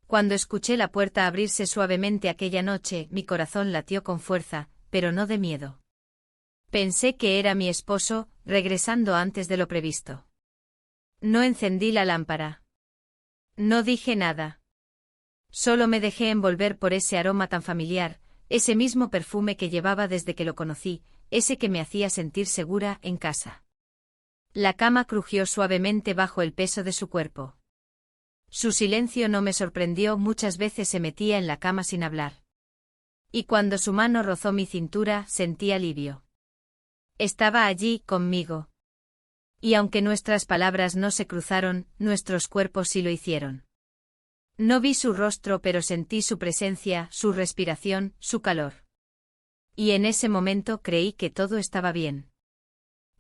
Cuando escuché la puerta abrirse suavemente aquella noche, mi corazón latió con fuerza, pero no de miedo. Pensé que era mi esposo, regresando antes de lo previsto. No encendí la lámpara. No dije nada. Solo me dejé envolver por ese aroma tan familiar, ese mismo perfume que llevaba desde que lo conocí, ese que me hacía sentir segura en casa. La cama crujió suavemente bajo el peso de su cuerpo. Su silencio no me sorprendió, muchas veces se metía en la cama sin hablar. Y cuando su mano rozó mi cintura, sentí alivio. Estaba allí, conmigo. Y aunque nuestras palabras no se cruzaron, nuestros cuerpos sí lo hicieron. No vi su rostro, pero sentí su presencia, su respiración, su calor. Y en ese momento creí que todo estaba bien.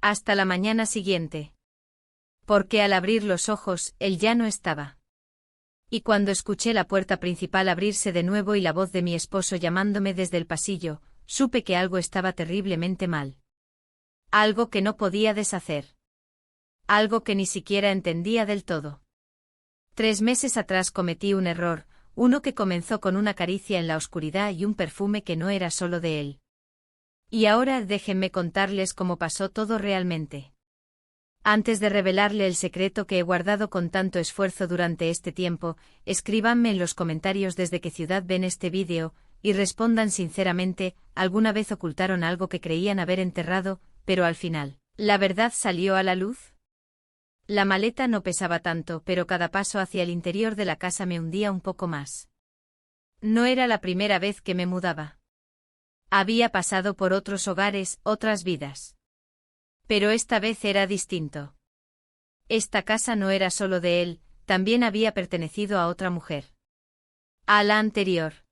Hasta la mañana siguiente. Porque al abrir los ojos, él ya no estaba. Y cuando escuché la puerta principal abrirse de nuevo y la voz de mi esposo llamándome desde el pasillo, supe que algo estaba terriblemente mal. Algo que no podía deshacer. Algo que ni siquiera entendía del todo. 3 meses atrás cometí un error, uno que comenzó con una caricia en la oscuridad y un perfume que no era solo de él. Y ahora déjenme contarles cómo pasó todo realmente. Antes de revelarle el secreto que he guardado con tanto esfuerzo durante este tiempo, escríbanme en los comentarios desde qué ciudad ven este vídeo, y respondan sinceramente, ¿alguna vez ocultaron algo que creían haber enterrado, pero al final, la verdad salió a la luz? La maleta no pesaba tanto, pero cada paso hacia el interior de la casa me hundía un poco más. No era la primera vez que me mudaba. Había pasado por otros hogares, otras vidas. Pero esta vez era distinto. Esta casa no era solo de él, también había pertenecido a otra mujer. A la anterior.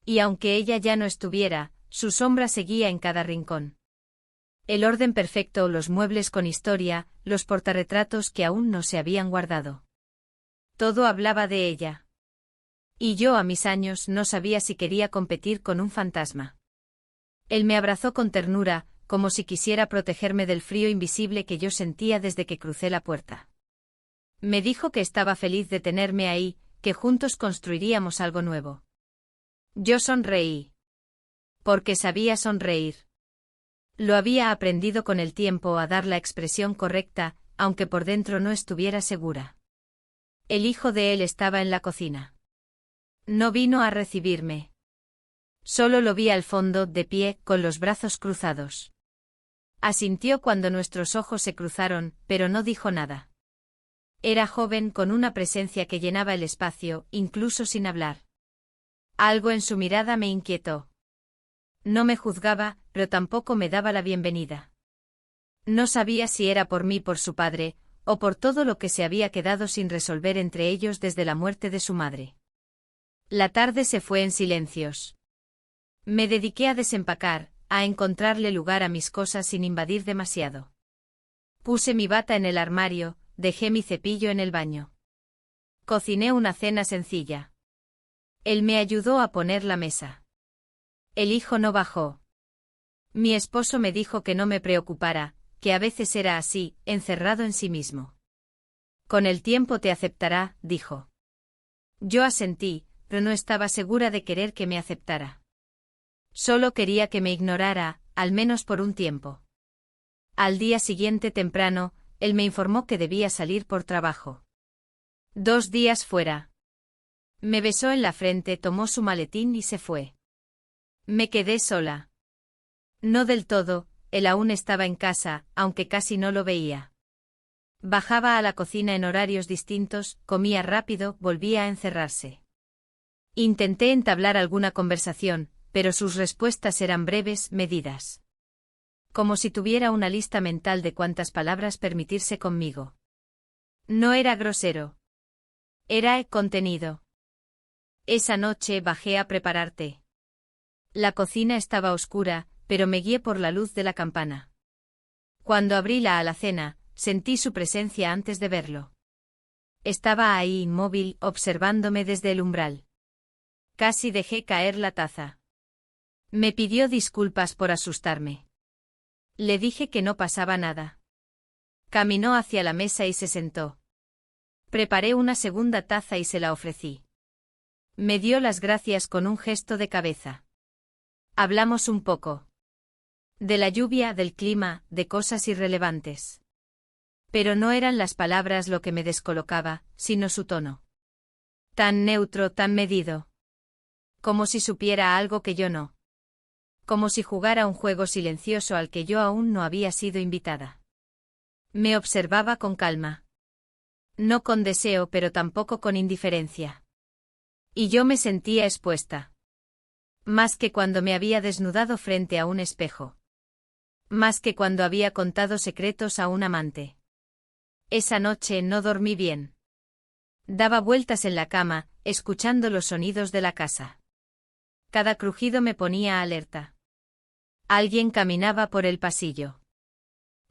Y aunque ella ya no estuviera, su sombra seguía en cada rincón. El orden perfecto, los muebles con historia, los portarretratos que aún no se habían guardado. Todo hablaba de ella. Y yo a mis años no sabía si quería competir con un fantasma. Él me abrazó con ternura, como si quisiera protegerme del frío invisible que yo sentía desde que crucé la puerta. Me dijo que estaba feliz de tenerme ahí, que juntos construiríamos algo nuevo. Yo sonreí. Porque sabía sonreír. Lo había aprendido con el tiempo a dar la expresión correcta, aunque por dentro no estuviera segura. El hijo de él estaba en la cocina. No vino a recibirme. Solo lo vi al fondo, de pie, con los brazos cruzados. Asintió cuando nuestros ojos se cruzaron, pero no dijo nada. Era joven, con una presencia que llenaba el espacio, incluso sin hablar. Algo en su mirada me inquietó. No me juzgaba, pero tampoco me daba la bienvenida. No sabía si era por mí, por su padre, o por todo lo que se había quedado sin resolver entre ellos desde la muerte de su madre. La tarde se fue en silencios. Me dediqué a desempacar, a encontrarle lugar a mis cosas sin invadir demasiado. Puse mi bata en el armario, dejé mi cepillo en el baño. Cociné una cena sencilla. Él me ayudó a poner la mesa. El hijo no bajó. Mi esposo me dijo que no me preocupara, que a veces era así, encerrado en sí mismo. Con el tiempo te aceptará, dijo. Yo asentí, pero no estaba segura de querer que me aceptara. Solo quería que me ignorara, al menos por un tiempo. Al día siguiente temprano, él me informó que debía salir por trabajo. 2 días fuera. Me besó en la frente, tomó su maletín y se fue. Me quedé sola. No del todo, él aún estaba en casa, aunque casi no lo veía. Bajaba a la cocina en horarios distintos, comía rápido, volvía a encerrarse. Intenté entablar alguna conversación, pero sus respuestas eran breves, medidas. Como si tuviera una lista mental de cuántas palabras permitirse conmigo. No era grosero. Era contenido. Esa noche bajé a preparar té. La cocina estaba oscura, pero me guié por la luz de la campana. Cuando abrí la alacena, sentí su presencia antes de verlo. Estaba ahí inmóvil, observándome desde el umbral. Casi dejé caer la taza. Me pidió disculpas por asustarme. Le dije que no pasaba nada. Caminó hacia la mesa y se sentó. Preparé una segunda taza y se la ofrecí. Me dio las gracias con un gesto de cabeza. Hablamos un poco. De la lluvia, del clima, de cosas irrelevantes. Pero no eran las palabras lo que me descolocaba, sino su tono. Tan neutro, tan medido. Como si supiera algo que yo no. Como si jugara un juego silencioso al que yo aún no había sido invitada. Me observaba con calma. No con deseo, pero tampoco con indiferencia. Y yo me sentía expuesta. Más que cuando me había desnudado frente a un espejo. Más que cuando había contado secretos a un amante. Esa noche no dormí bien. Daba vueltas en la cama, escuchando los sonidos de la casa. Cada crujido me ponía alerta. Alguien caminaba por el pasillo.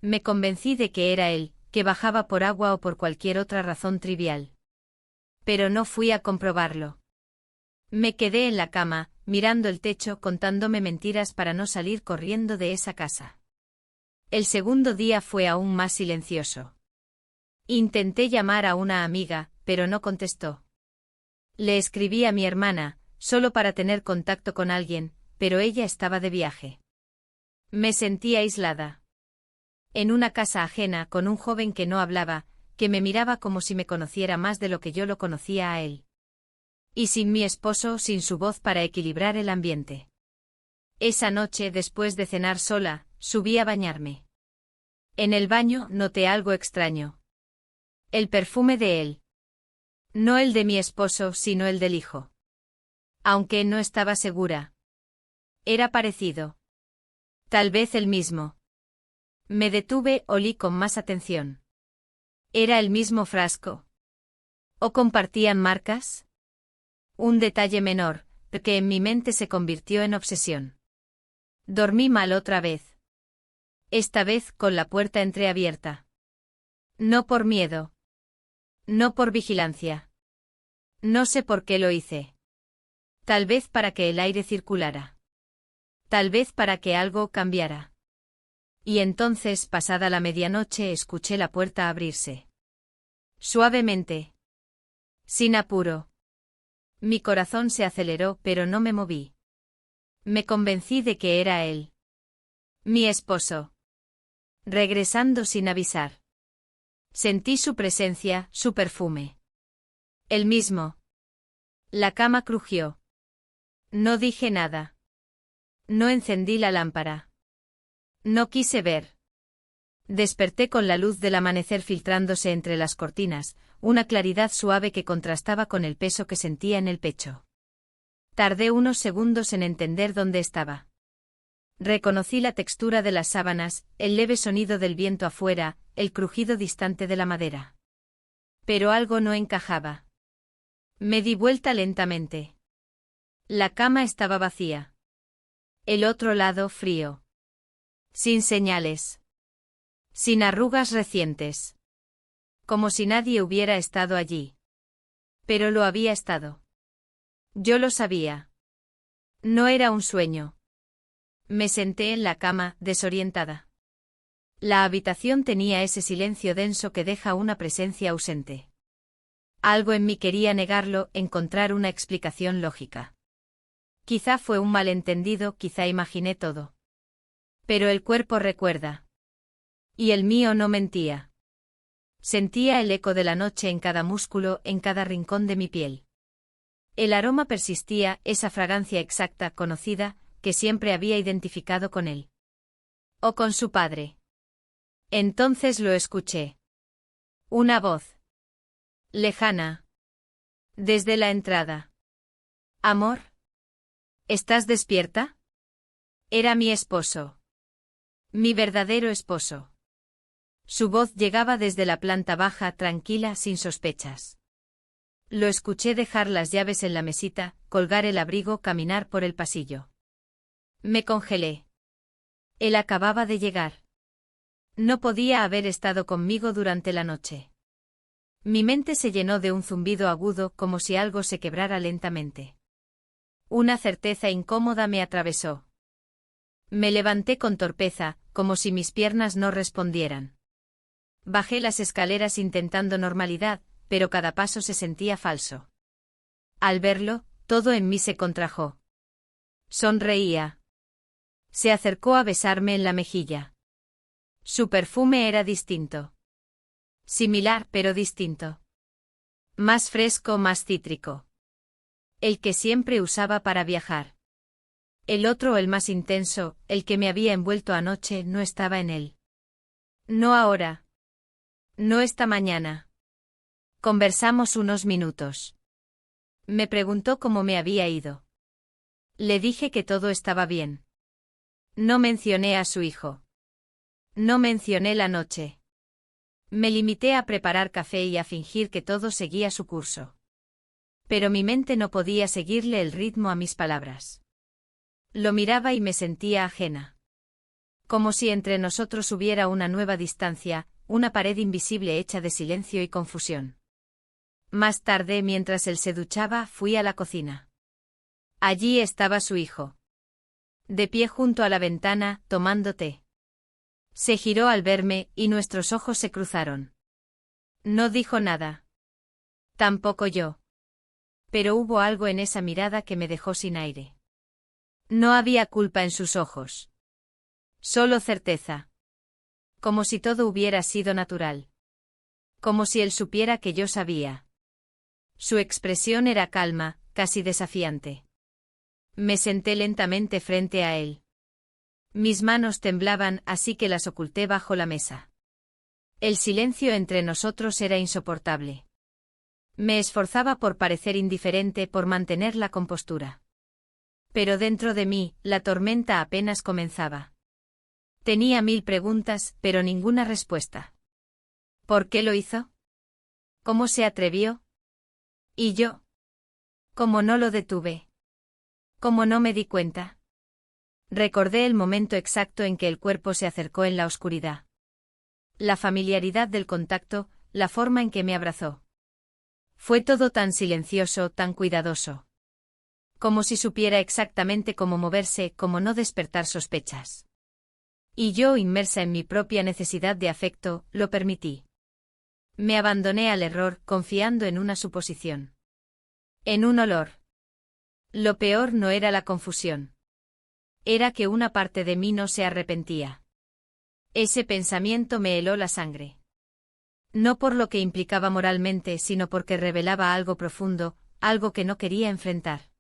Me convencí de que era él, que bajaba por agua o por cualquier otra razón trivial. Pero no fui a comprobarlo. Me quedé en la cama, mirando el techo, contándome mentiras para no salir corriendo de esa casa. El segundo día fue aún más silencioso. Intenté llamar a una amiga, pero no contestó. Le escribí a mi hermana, solo para tener contacto con alguien, pero ella estaba de viaje. Me sentí aislada. En una casa ajena con un joven que no hablaba, que me miraba como si me conociera más de lo que yo lo conocía a él. Y sin mi esposo, sin su voz para equilibrar el ambiente. Esa noche, después de cenar sola, subí a bañarme. En el baño noté algo extraño. El perfume de él. No el de mi esposo, sino el del hijo. Aunque no estaba segura. Era parecido. Tal vez el mismo. Me detuve, olí con más atención. ¿Era el mismo frasco? ¿O compartían marcas? Un detalle menor, que en mi mente se convirtió en obsesión. Dormí mal otra vez. Esta vez con la puerta entreabierta. No por miedo. No por vigilancia. No sé por qué lo hice. Tal vez para que el aire circulara. Tal vez para que algo cambiara. Y entonces, pasada la medianoche, escuché la puerta abrirse. Suavemente. Sin apuro. Mi corazón se aceleró, pero no me moví. Me convencí de que era él. Mi esposo. Regresando sin avisar. Sentí su presencia, su perfume. El mismo. La cama crujió. No dije nada. No encendí la lámpara. No quise ver. Desperté con la luz del amanecer filtrándose entre las cortinas, una claridad suave que contrastaba con el peso que sentía en el pecho. Tardé unos segundos en entender dónde estaba. Reconocí la textura de las sábanas, el leve sonido del viento afuera, el crujido distante de la madera. Pero algo no encajaba. Me di vuelta lentamente. La cama estaba vacía. El otro lado frío. Sin señales. Sin arrugas recientes. Como si nadie hubiera estado allí. Pero lo había estado. Yo lo sabía. No era un sueño. Me senté en la cama, desorientada. La habitación tenía ese silencio denso que deja una presencia ausente. Algo en mí quería negarlo, encontrar una explicación lógica. Quizá fue un malentendido, quizá imaginé todo. Pero el cuerpo recuerda. Y el mío no mentía. Sentía el eco de la noche en cada músculo, en cada rincón de mi piel. El aroma persistía, esa fragancia exacta, conocida, que siempre había identificado con él. O con su padre. Entonces lo escuché. Una voz. Lejana. Desde la entrada. Amor. ¿Estás despierta? Era mi esposo. Mi verdadero esposo. Su voz llegaba desde la planta baja, tranquila, sin sospechas. Lo escuché dejar las llaves en la mesita, colgar el abrigo, caminar por el pasillo. Me congelé. Él acababa de llegar. No podía haber estado conmigo durante la noche. Mi mente se llenó de un zumbido agudo, como si algo se quebrara lentamente. Una certeza incómoda me atravesó. Me levanté con torpeza, como si mis piernas no respondieran. Bajé las escaleras intentando normalidad, pero cada paso se sentía falso. Al verlo, Todo en mí se contrajo. Sonreía. Se acercó a besarme en la mejilla. Su perfume era distinto. Similar pero distinto. Más fresco, más cítrico. El que siempre usaba para viajar. El otro, el más intenso, el que me había envuelto anoche, no estaba en él. No ahora. No esta mañana. Conversamos unos minutos. Me preguntó cómo me había ido. Le dije que todo estaba bien. No mencioné a su hijo. No mencioné la noche. Me limité a preparar café y a fingir que todo seguía su curso. Pero mi mente no podía seguirle el ritmo a mis palabras. Lo miraba y me sentía ajena. Como si entre nosotros hubiera una nueva distancia, una pared invisible hecha de silencio y confusión. Más tarde, mientras él se duchaba, fui a la cocina. Allí estaba su hijo. De pie junto a la ventana, tomando té. Se giró al verme, y nuestros ojos se cruzaron. No dijo nada. Tampoco yo. Pero hubo algo en esa mirada que me dejó sin aire. No había culpa en sus ojos. Solo certeza. Como si todo hubiera sido natural. Como si él supiera que yo sabía. Su expresión era calma, casi desafiante. Me senté lentamente frente a él. Mis manos temblaban, así que las oculté bajo la mesa. El silencio entre nosotros era insoportable. Me esforzaba por parecer indiferente, por mantener la compostura. Pero dentro de mí, la tormenta apenas comenzaba. Tenía 1000 preguntas, pero ninguna respuesta. ¿Por qué lo hizo? ¿Cómo se atrevió? ¿Y yo? ¿Cómo no lo detuve? ¿Cómo no me di cuenta? Recordé el momento exacto en que el cuerpo se acercó en la oscuridad. La familiaridad del contacto, la forma en que me abrazó. Fue todo tan silencioso, tan cuidadoso. Como si supiera exactamente cómo moverse, cómo no despertar sospechas. Y yo, inmersa en mi propia necesidad de afecto, lo permití. Me abandoné al error, confiando en una suposición. En un olor. Lo peor no era la confusión. Era que una parte de mí no se arrepentía. Ese pensamiento me heló la sangre. No por lo que implicaba moralmente, sino porque revelaba algo profundo, algo que no quería enfrentar.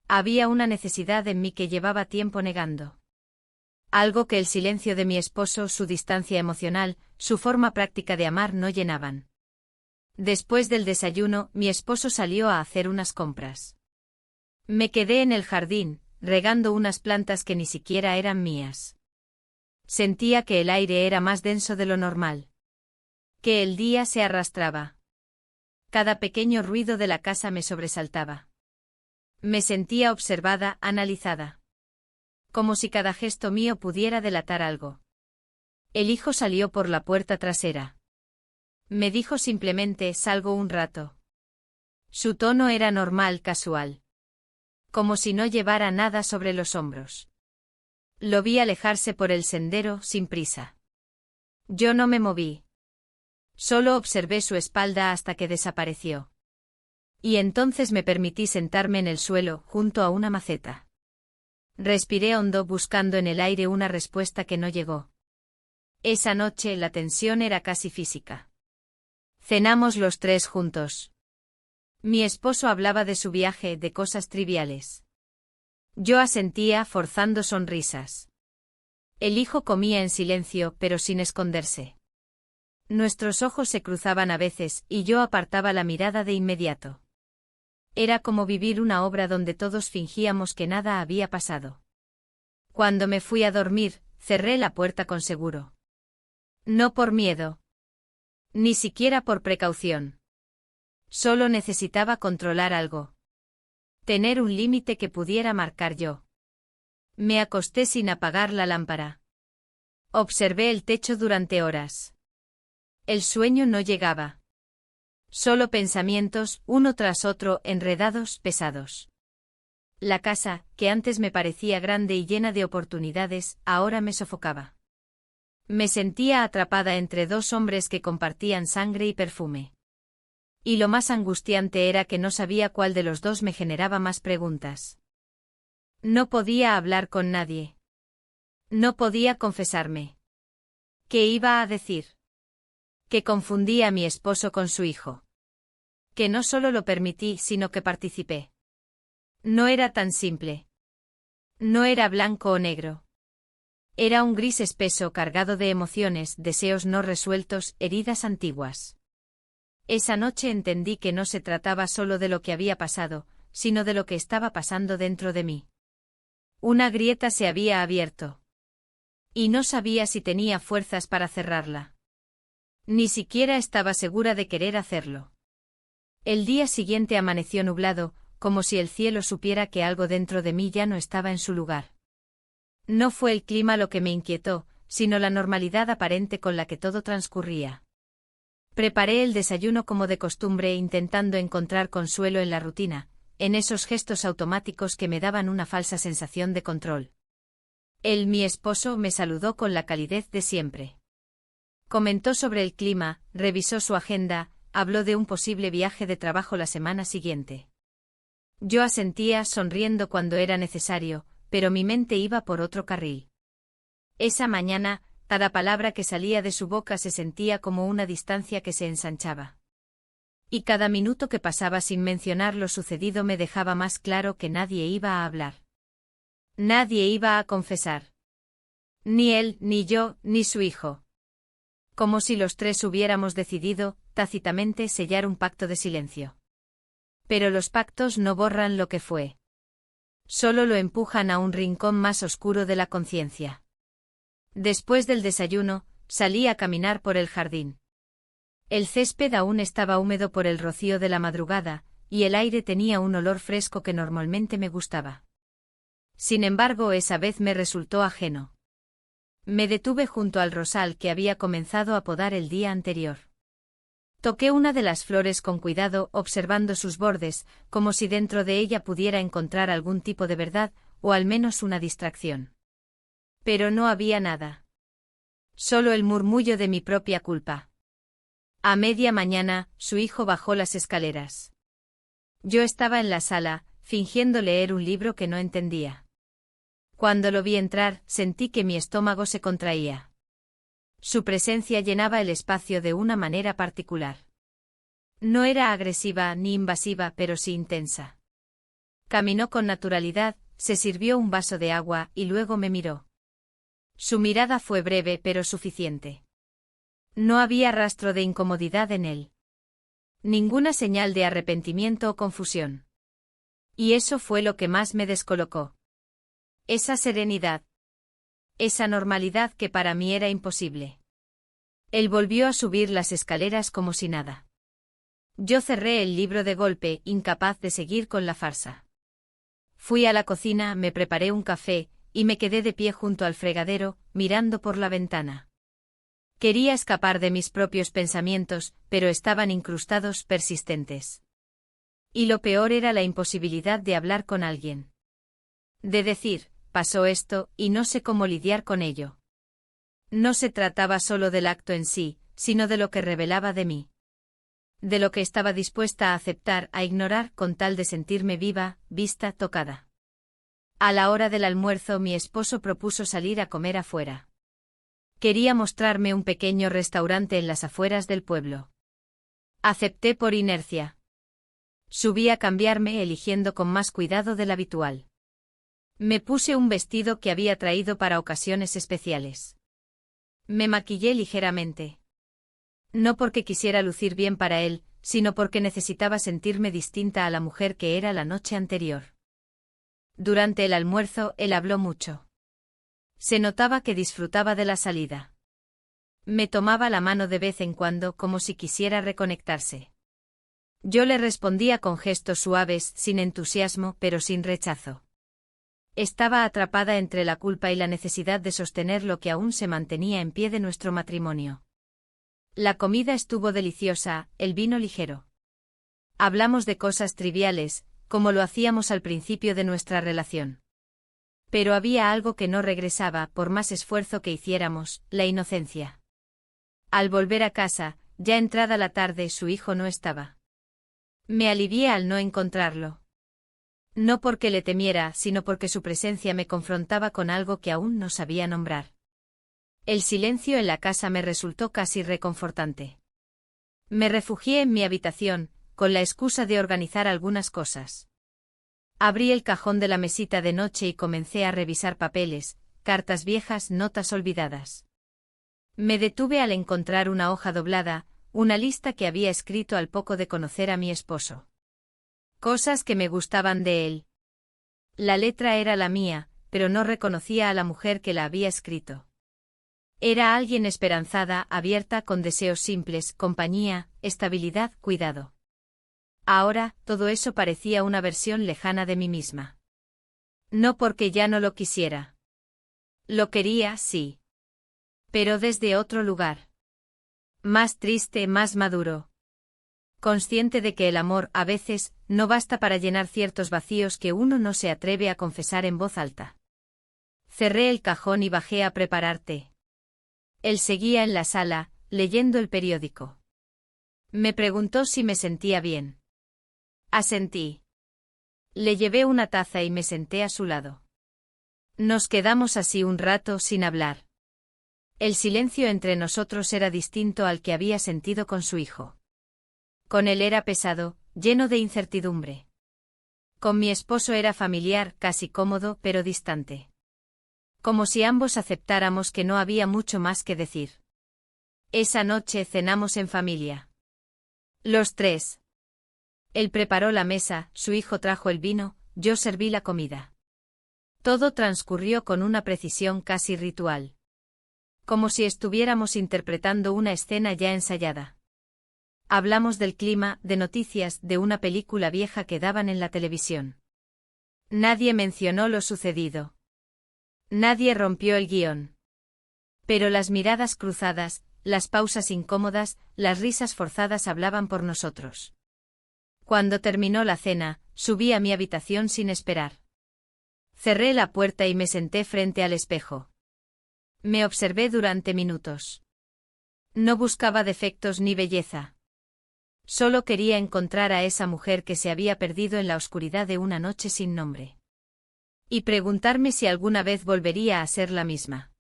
Había una necesidad en mí que llevaba tiempo negando. Algo que el silencio de mi esposo, su distancia emocional, su forma práctica de amar no llenaban. Después del desayuno, mi esposo salió a hacer unas compras. Me quedé en el jardín, regando unas plantas que ni siquiera eran mías. Sentía que el aire era más denso de lo normal. Que el día se arrastraba. Cada pequeño ruido de la casa me sobresaltaba. Me sentía observada, analizada. Como si cada gesto mío pudiera delatar algo. El hijo salió por la puerta trasera. Me dijo simplemente: salgo un rato. Su tono era normal, casual. Como si no llevara nada sobre los hombros. Lo vi alejarse por el sendero, sin prisa. Yo no me moví. Solo observé su espalda hasta que desapareció. Y entonces me permití sentarme en el suelo, junto a una maceta. Respiré hondo, buscando en el aire una respuesta que no llegó. Esa noche la tensión era casi física. Cenamos los tres juntos. Mi esposo hablaba de su viaje, de cosas triviales. Yo asentía, forzando sonrisas. El hijo comía en silencio, pero sin esconderse. Nuestros ojos se cruzaban a veces, y yo apartaba la mirada de inmediato. Era como vivir una obra donde todos fingíamos que nada había pasado. Cuando me fui a dormir, cerré la puerta con seguro. No por miedo. Ni siquiera por precaución. Solo necesitaba controlar algo. Tener un límite que pudiera marcar yo. Me acosté sin apagar la lámpara. Observé el techo durante horas. El sueño no llegaba. Solo pensamientos, uno tras otro, enredados, pesados. La casa, que antes me parecía grande y llena de oportunidades, ahora me sofocaba. Me sentía atrapada entre dos hombres que compartían sangre y perfume. Y lo más angustiante era que no sabía cuál de los dos me generaba más preguntas. No podía hablar con nadie. No podía confesarme. ¿Qué iba a decir? Que confundí a mi esposo con su hijo. Que no solo lo permití, sino que participé. No era tan simple. No era blanco o negro. Era un gris espeso cargado de emociones, deseos no resueltos, heridas antiguas. Esa noche entendí que no se trataba solo de lo que había pasado, sino de lo que estaba pasando dentro de mí. Una grieta se había abierto. Y no sabía si tenía fuerzas para cerrarla. Ni siquiera estaba segura de querer hacerlo. El día siguiente amaneció nublado, como si el cielo supiera que algo dentro de mí ya no estaba en su lugar. No fue el clima lo que me inquietó, sino la normalidad aparente con la que todo transcurría. Preparé el desayuno como de costumbre, intentando encontrar consuelo en la rutina, en esos gestos automáticos que me daban una falsa sensación de control. Mi esposo, me saludó con la calidez de siempre. Comentó sobre el clima, revisó su agenda, habló de un posible viaje de trabajo la semana siguiente. Yo asentía sonriendo cuando era necesario, pero mi mente iba por otro carril. Esa mañana, cada palabra que salía de su boca se sentía como una distancia que se ensanchaba. Y cada minuto que pasaba sin mencionar lo sucedido me dejaba más claro que nadie iba a hablar. Nadie iba a confesar. Ni él, ni yo, ni su hijo. Como si los tres hubiéramos decidido, tácitamente, sellar un pacto de silencio. Pero los pactos no borran lo que fue. Solo lo empujan a un rincón más oscuro de la conciencia. Después del desayuno, salí a caminar por el jardín. El césped aún estaba húmedo por el rocío de la madrugada, y el aire tenía un olor fresco que normalmente me gustaba. Sin embargo, esa vez me resultó ajeno. Me detuve junto al rosal que había comenzado a podar el día anterior. Toqué una de las flores con cuidado, observando sus bordes, como si dentro de ella pudiera encontrar algún tipo de verdad, o al menos una distracción. Pero no había nada. Solo el murmullo de mi propia culpa. A media mañana, su hijo bajó las escaleras. Yo estaba en la sala, fingiendo leer un libro que no entendía. Cuando lo vi entrar, sentí que mi estómago se contraía. Su presencia llenaba el espacio de una manera particular. No era agresiva ni invasiva, pero sí intensa. Caminó con naturalidad, se sirvió un vaso de agua y luego me miró. Su mirada fue breve pero suficiente. No había rastro de incomodidad en él. Ninguna señal de arrepentimiento o confusión. Y eso fue lo que más me descolocó. Esa serenidad. Esa normalidad que para mí era imposible. Él volvió a subir las escaleras como si nada. Yo cerré el libro de golpe, incapaz de seguir con la farsa. Fui a la cocina, me preparé un café, y me quedé de pie junto al fregadero, mirando por la ventana. Quería escapar de mis propios pensamientos, pero estaban incrustados, persistentes. Y lo peor era la imposibilidad de hablar con alguien. De decir, pasó esto, y no sé cómo lidiar con ello. No se trataba solo del acto en sí, sino de lo que revelaba de mí. De lo que estaba dispuesta a aceptar, a ignorar, con tal de sentirme viva, vista, tocada. A la hora del almuerzo mi esposo propuso salir a comer afuera. Quería mostrarme un pequeño restaurante en las afueras del pueblo. Acepté por inercia. Subí a cambiarme, eligiendo con más cuidado del habitual. Me puse un vestido que había traído para ocasiones especiales. Me maquillé ligeramente. No porque quisiera lucir bien para él, sino porque necesitaba sentirme distinta a la mujer que era la noche anterior. Durante el almuerzo, él habló mucho. Se notaba que disfrutaba de la salida. Me tomaba la mano de vez en cuando como si quisiera reconectarse. Yo le respondía con gestos suaves, sin entusiasmo, pero sin rechazo. Estaba atrapada entre la culpa y la necesidad de sostener lo que aún se mantenía en pie de nuestro matrimonio. La comida estuvo deliciosa, el vino ligero. Hablamos de cosas triviales, como lo hacíamos al principio de nuestra relación. Pero había algo que no regresaba, por más esfuerzo que hiciéramos, la inocencia. Al volver a casa, ya entrada la tarde, su hijo no estaba. Me alivié al no encontrarlo. No porque le temiera, sino porque su presencia me confrontaba con algo que aún no sabía nombrar. El silencio en la casa me resultó casi reconfortante. Me refugié en mi habitación, con la excusa de organizar algunas cosas. Abrí el cajón de la mesita de noche y comencé a revisar papeles, cartas viejas, notas olvidadas. Me detuve al encontrar una hoja doblada, una lista que había escrito al poco de conocer a mi esposo. Cosas que me gustaban de él. La letra era la mía, pero no reconocía a la mujer que la había escrito. Era alguien esperanzada, abierta, con deseos simples, compañía, estabilidad, cuidado. Ahora, todo eso parecía una versión lejana de mí misma. No porque ya no lo quisiera. Lo quería, sí. Pero desde otro lugar. Más triste, más maduro. Consciente de que el amor, a veces, no basta para llenar ciertos vacíos que uno no se atreve a confesar en voz alta. Cerré el cajón y bajé a preparar té. Él seguía en la sala, leyendo el periódico. Me preguntó si me sentía bien. Asentí. Le llevé una taza y me senté a su lado. Nos quedamos así un rato sin hablar. El silencio entre nosotros era distinto al que había sentido con su hijo. Con él era pesado, lleno de incertidumbre. Con mi esposo era familiar, casi cómodo, pero distante. Como si ambos aceptáramos que no había mucho más que decir. Esa noche cenamos en familia. Los tres. Él preparó la mesa, su hijo trajo el vino, yo serví la comida. Todo transcurrió con una precisión casi ritual. Como si estuviéramos interpretando una escena ya ensayada. Hablamos del clima, de noticias, de una película vieja que daban en la televisión. Nadie mencionó lo sucedido. Nadie rompió el guión. Pero las miradas cruzadas, las pausas incómodas, las risas forzadas hablaban por nosotros. Cuando terminó la cena, subí a mi habitación sin esperar. Cerré la puerta y me senté frente al espejo. Me observé durante minutos. No buscaba defectos ni belleza. Solo quería encontrar a esa mujer que se había perdido en la oscuridad de una noche sin nombre. Y preguntarme si alguna vez volvería a ser la misma.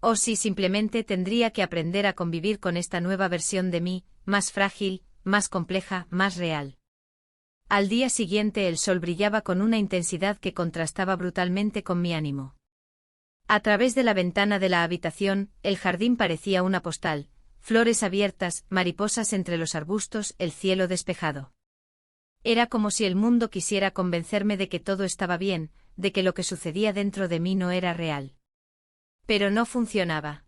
O si simplemente tendría que aprender a convivir con esta nueva versión de mí, más frágil, más compleja, más real. Al día siguiente el sol brillaba con una intensidad que contrastaba brutalmente con mi ánimo. A través de la ventana de la habitación, el jardín parecía una postal, flores abiertas, mariposas entre los arbustos, el cielo despejado. Era como si el mundo quisiera convencerme de que todo estaba bien, de que lo que sucedía dentro de mí no era real. Pero no funcionaba.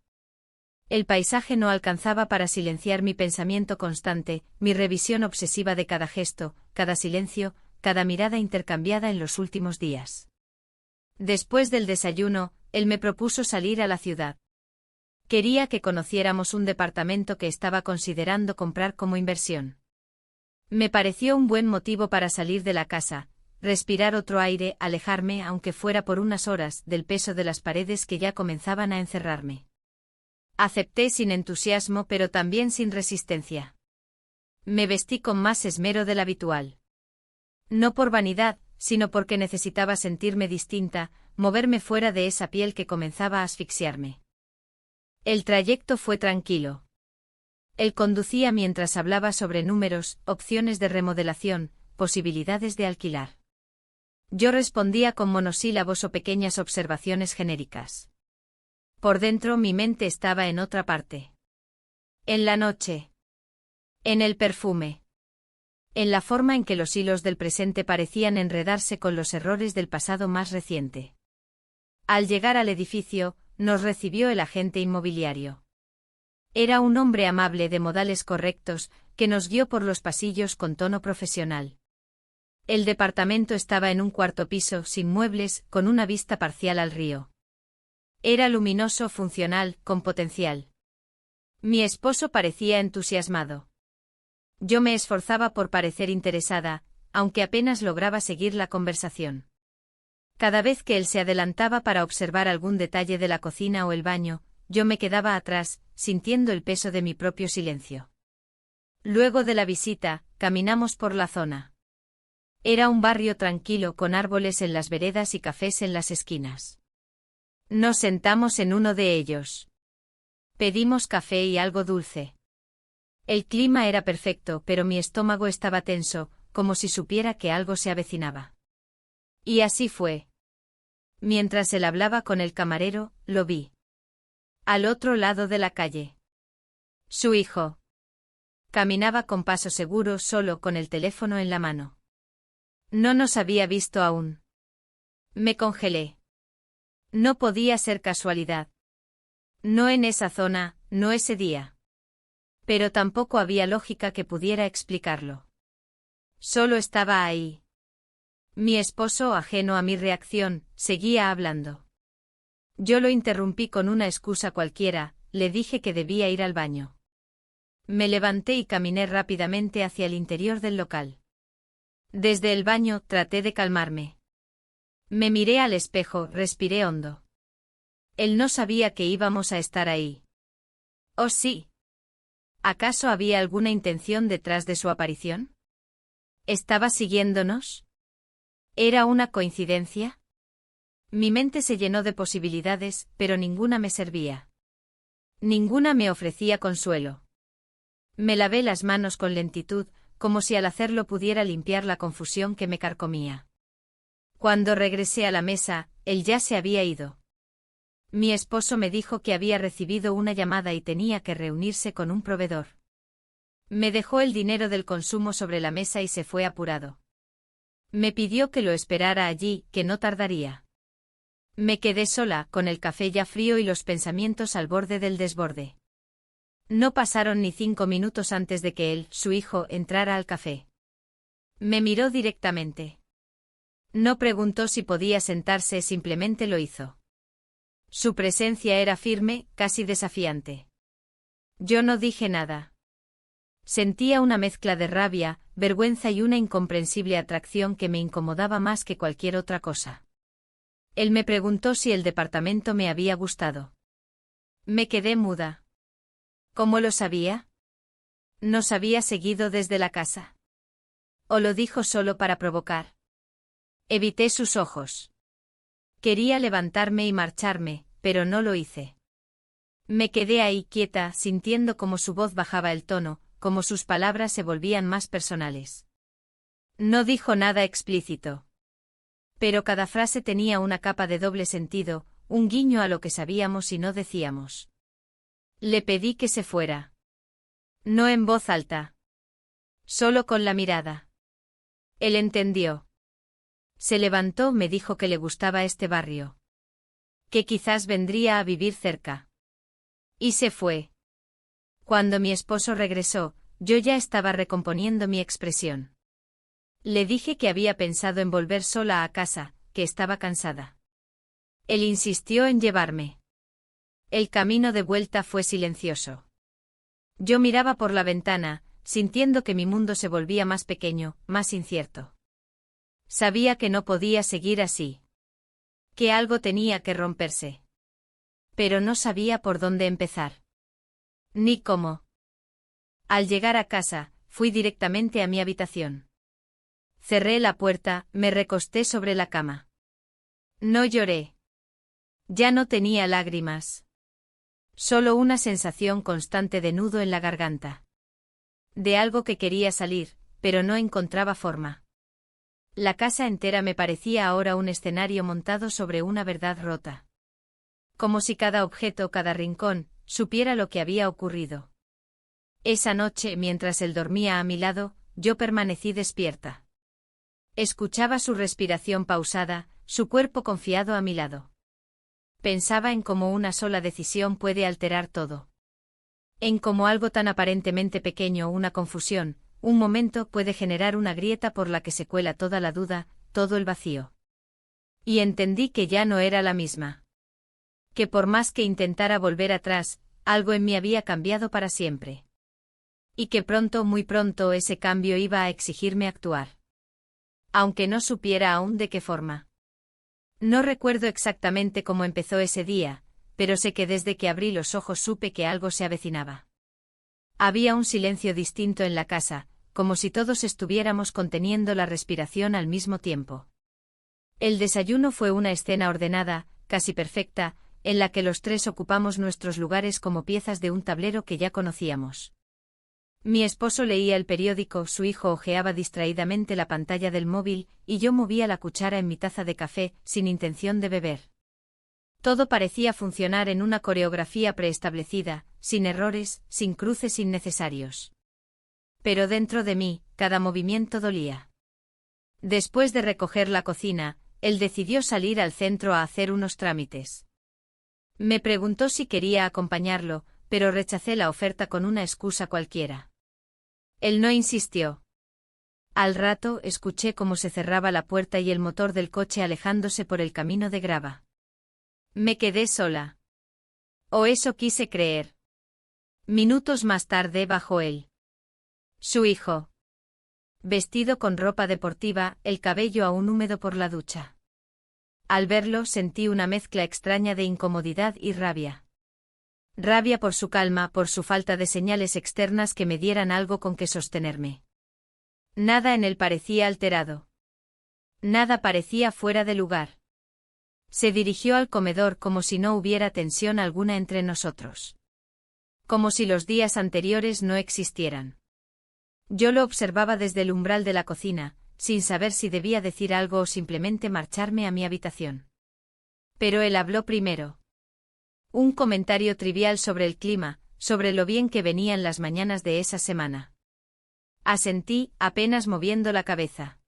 El paisaje no alcanzaba para silenciar mi pensamiento constante, mi revisión obsesiva de cada gesto, cada silencio, cada mirada intercambiada en los últimos días. Después del desayuno, él me propuso salir a la ciudad. Quería que conociéramos un departamento que estaba considerando comprar como inversión. Me pareció un buen motivo para salir de la casa, respirar otro aire, alejarme, aunque fuera por unas horas, del peso de las paredes que ya comenzaban a encerrarme. Acepté sin entusiasmo pero también sin resistencia. Me vestí con más esmero del habitual. No por vanidad, sino porque necesitaba sentirme distinta, moverme fuera de esa piel que comenzaba a asfixiarme. El trayecto fue tranquilo. Él conducía mientras hablaba sobre números, opciones de remodelación, posibilidades de alquilar. Yo respondía con monosílabos o pequeñas observaciones genéricas. Por dentro mi mente estaba en otra parte. En la noche. En el perfume. En la forma en que los hilos del presente parecían enredarse con los errores del pasado más reciente. Al llegar al edificio, nos recibió el agente inmobiliario. Era un hombre amable de modales correctos, que nos guió por los pasillos con tono profesional. El departamento estaba en un cuarto piso, sin muebles, con una vista parcial al río. Era luminoso, funcional, con potencial. Mi esposo parecía entusiasmado. Yo me esforzaba por parecer interesada, aunque apenas lograba seguir la conversación. Cada vez que él se adelantaba para observar algún detalle de la cocina o el baño, yo me quedaba atrás, sintiendo el peso de mi propio silencio. Luego de la visita, caminamos por la zona. Era un barrio tranquilo con árboles en las veredas y cafés en las esquinas. Nos sentamos en uno de ellos. Pedimos café y algo dulce. El clima era perfecto, pero mi estómago estaba tenso, como si supiera que algo se avecinaba. Y así fue. Mientras él hablaba con el camarero, lo vi. Al otro lado de la calle. Su hijo. Caminaba con paso seguro, solo con el teléfono en la mano. No nos había visto aún. Me congelé. No podía ser casualidad. No en esa zona, no ese día. Pero tampoco había lógica que pudiera explicarlo. Solo estaba ahí. Mi esposo, ajeno a mi reacción, seguía hablando. Yo lo interrumpí con una excusa cualquiera, le dije que debía ir al baño. Me levanté y caminé rápidamente hacia el interior del local. Desde el baño traté de calmarme. Me miré al espejo, respiré hondo. Él no sabía que íbamos a estar ahí. ¿Oh sí? ¿Acaso había alguna intención detrás de su aparición? ¿Estaba siguiéndonos? ¿Era una coincidencia? Mi mente se llenó de posibilidades, pero ninguna me servía. Ninguna me ofrecía consuelo. Me lavé las manos con lentitud, como si al hacerlo pudiera limpiar la confusión que me carcomía. Cuando regresé a la mesa, él ya se había ido. Mi esposo me dijo que había recibido una llamada y tenía que reunirse con un proveedor. Me dejó el dinero del consumo sobre la mesa y se fue apurado. Me pidió que lo esperara allí, que no tardaría. Me quedé sola, con el café ya frío y los pensamientos al borde del desborde. No pasaron ni 5 minutos antes de que él, su hijo, entrara al café. Me miró directamente. No preguntó si podía sentarse, simplemente lo hizo. Su presencia era firme, casi desafiante. Yo no dije nada. Sentía una mezcla de rabia, vergüenza y una incomprensible atracción que me incomodaba más que cualquier otra cosa. Él me preguntó si el departamento me había gustado. Me quedé muda. ¿Cómo lo sabía? ¿Nos había seguido desde la casa? ¿O lo dijo solo para provocar? Evité sus ojos. Quería levantarme y marcharme, pero no lo hice. Me quedé ahí quieta, sintiendo cómo su voz bajaba el tono, cómo sus palabras se volvían más personales. No dijo nada explícito. Pero cada frase tenía una capa de doble sentido, un guiño a lo que sabíamos y no decíamos. Le pedí que se fuera. No en voz alta. Solo con la mirada. Él entendió. Se levantó, me dijo que le gustaba este barrio. Que quizás vendría a vivir cerca. Y se fue. Cuando mi esposo regresó, yo ya estaba recomponiendo mi expresión. Le dije que había pensado en volver sola a casa, que estaba cansada. Él insistió en llevarme. El camino de vuelta fue silencioso. Yo miraba por la ventana, sintiendo que mi mundo se volvía más pequeño, más incierto. Sabía que no podía seguir así. Que algo tenía que romperse. Pero no sabía por dónde empezar. Ni cómo. Al llegar a casa, fui directamente a mi habitación. Cerré la puerta, me recosté sobre la cama. No lloré. Ya no tenía lágrimas. Solo una sensación constante de nudo en la garganta. De algo que quería salir, pero no encontraba forma. La casa entera me parecía ahora un escenario montado sobre una verdad rota. Como si cada objeto, cada rincón, supiera lo que había ocurrido. Esa noche, mientras él dormía a mi lado, yo permanecí despierta. Escuchaba su respiración pausada, su cuerpo confiado a mi lado. Pensaba en cómo una sola decisión puede alterar todo. En cómo algo tan aparentemente pequeño, una confusión, un momento puede generar una grieta por la que se cuela toda la duda, todo el vacío. Y entendí que ya no era la misma. Que por más que intentara volver atrás, algo en mí había cambiado para siempre. Y que pronto, muy pronto, ese cambio iba a exigirme actuar. Aunque no supiera aún de qué forma. No recuerdo exactamente cómo empezó ese día, pero sé que desde que abrí los ojos supe que algo se avecinaba. Había un silencio distinto en la casa, como si todos estuviéramos conteniendo la respiración al mismo tiempo. El desayuno fue una escena ordenada, casi perfecta, en la que los tres ocupamos nuestros lugares como piezas de un tablero que ya conocíamos. Mi esposo leía el periódico, su hijo hojeaba distraídamente la pantalla del móvil, y yo movía la cuchara en mi taza de café, sin intención de beber. Todo parecía funcionar en una coreografía preestablecida, sin errores, sin cruces innecesarios. Pero dentro de mí, cada movimiento dolía. Después de recoger la cocina, él decidió salir al centro a hacer unos trámites. Me preguntó si quería acompañarlo, pero rechacé la oferta con una excusa cualquiera. Él no insistió. Al rato escuché cómo se cerraba la puerta y el motor del coche alejándose por el camino de grava. Me quedé sola. O eso quise creer. Minutos más tarde bajó él. Su hijo. Vestido con ropa deportiva, el cabello aún húmedo por la ducha. Al verlo sentí una mezcla extraña de incomodidad y rabia. Rabia por su calma, por su falta de señales externas que me dieran algo con que sostenerme. Nada en él parecía alterado. Nada parecía fuera de lugar. Se dirigió al comedor como si no hubiera tensión alguna entre nosotros. Como si los días anteriores no existieran. Yo lo observaba desde el umbral de la cocina, sin saber si debía decir algo o simplemente marcharme a mi habitación. Pero él habló primero. Un comentario trivial sobre el clima, sobre lo bien que venían las mañanas de esa semana. Asentí, apenas moviendo la cabeza.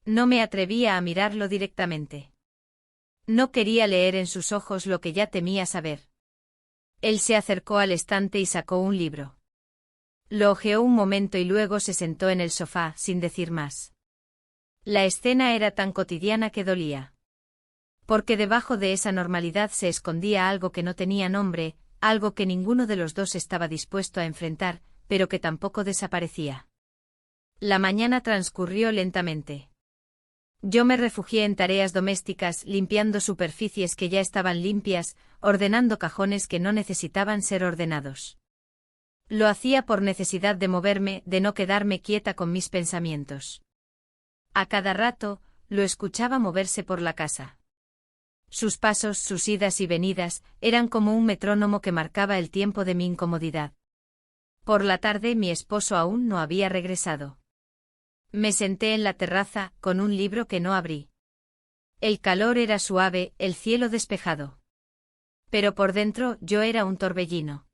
No me atrevía a mirarlo directamente. No quería leer en sus ojos lo que ya temía saber. Él se acercó al estante y sacó un libro. Lo hojeó un momento y luego se sentó en el sofá, sin decir más. La escena era tan cotidiana que dolía. Porque debajo de esa normalidad se escondía algo que no tenía nombre, algo que ninguno de los dos estaba dispuesto a enfrentar, pero que tampoco desaparecía. La mañana transcurrió lentamente. Yo me refugié en tareas domésticas, limpiando superficies que ya estaban limpias, ordenando cajones que no necesitaban ser ordenados. Lo hacía por necesidad de moverme, de no quedarme quieta con mis pensamientos. A cada rato, lo escuchaba moverse por la casa. Sus pasos, sus idas y venidas, eran como un metrónomo que marcaba el tiempo de mi incomodidad. Por la tarde mi esposo aún no había regresado. Me senté en la terraza, con un libro que no abrí. El calor era suave, el cielo despejado. Pero por dentro yo era un torbellino.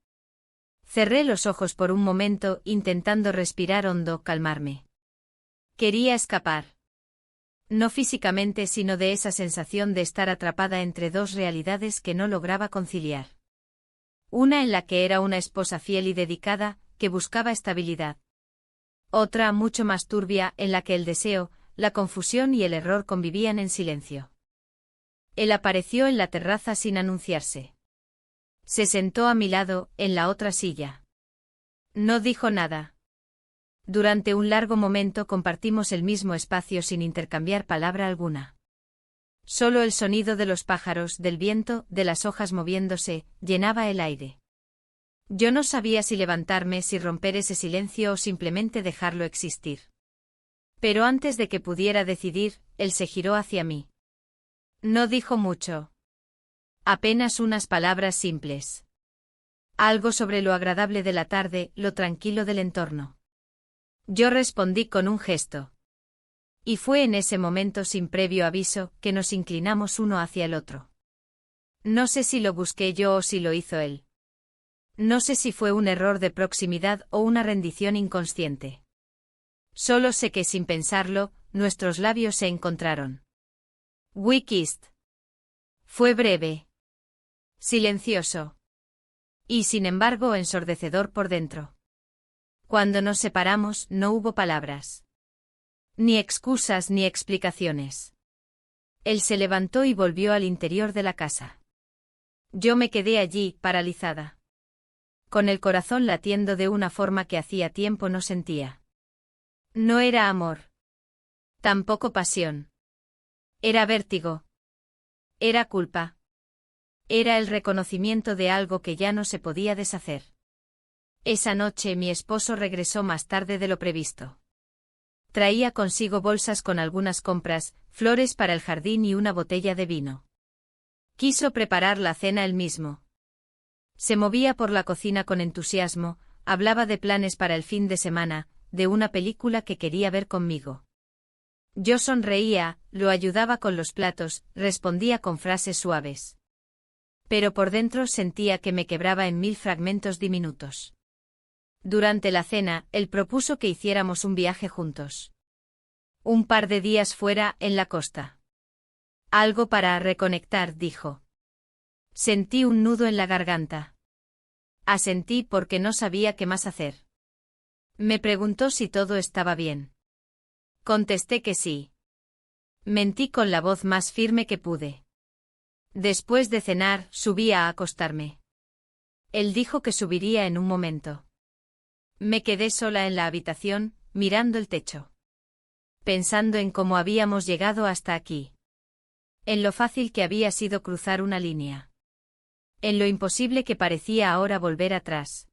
Cerré los ojos por un momento, intentando respirar hondo, calmarme. Quería escapar. No físicamente, sino de esa sensación de estar atrapada entre dos realidades que no lograba conciliar. Una en la que era una esposa fiel y dedicada, que buscaba estabilidad. Otra mucho más turbia, en la que el deseo, la confusión y el error convivían en silencio. Él apareció en la terraza sin anunciarse. Se sentó a mi lado, en la otra silla. No dijo nada. Durante un largo momento compartimos el mismo espacio sin intercambiar palabra alguna. Solo el sonido de los pájaros, del viento, de las hojas moviéndose, llenaba el aire. Yo no sabía si levantarme, si romper ese silencio o simplemente dejarlo existir. Pero antes de que pudiera decidir, él se giró hacia mí. No dijo mucho. Apenas unas palabras simples. Algo sobre lo agradable de la tarde, lo tranquilo del entorno. Yo respondí con un gesto. Y fue en ese momento, sin previo aviso, que nos inclinamos uno hacia el otro. No sé si lo busqué yo o si lo hizo él. No sé si fue un error de proximidad o una rendición inconsciente. Solo sé que sin pensarlo, nuestros labios se encontraron. We kissed. Fue breve. Silencioso. Y sin embargo ensordecedor por dentro. Cuando nos separamos, no hubo palabras. Ni excusas ni explicaciones. Él se levantó y volvió al interior de la casa. Yo me quedé allí, paralizada. Con el corazón latiendo de una forma que hacía tiempo no sentía. No era amor. Tampoco pasión. Era vértigo. Era culpa. Era el reconocimiento de algo que ya no se podía deshacer. Esa noche mi esposo regresó más tarde de lo previsto. Traía consigo bolsas con algunas compras, flores para el jardín y una botella de vino. Quiso preparar la cena él mismo. Se movía por la cocina con entusiasmo, hablaba de planes para el fin de semana, de una película que quería ver conmigo. Yo sonreía, lo ayudaba con los platos, respondía con frases suaves. Pero por dentro sentía que me quebraba en 1000 fragmentos diminutos. Durante la cena, él propuso que hiciéramos un viaje juntos. Un par de días fuera, en la costa. Algo para reconectar, dijo. Sentí un nudo en la garganta. Asentí porque no sabía qué más hacer. Me preguntó si todo estaba bien. Contesté que sí. Mentí con la voz más firme que pude. Después de cenar, subí a acostarme. Él dijo que subiría en un momento. Me quedé sola en la habitación, mirando el techo. Pensando en cómo habíamos llegado hasta aquí. En lo fácil que había sido cruzar una línea. En lo imposible que parecía ahora volver atrás.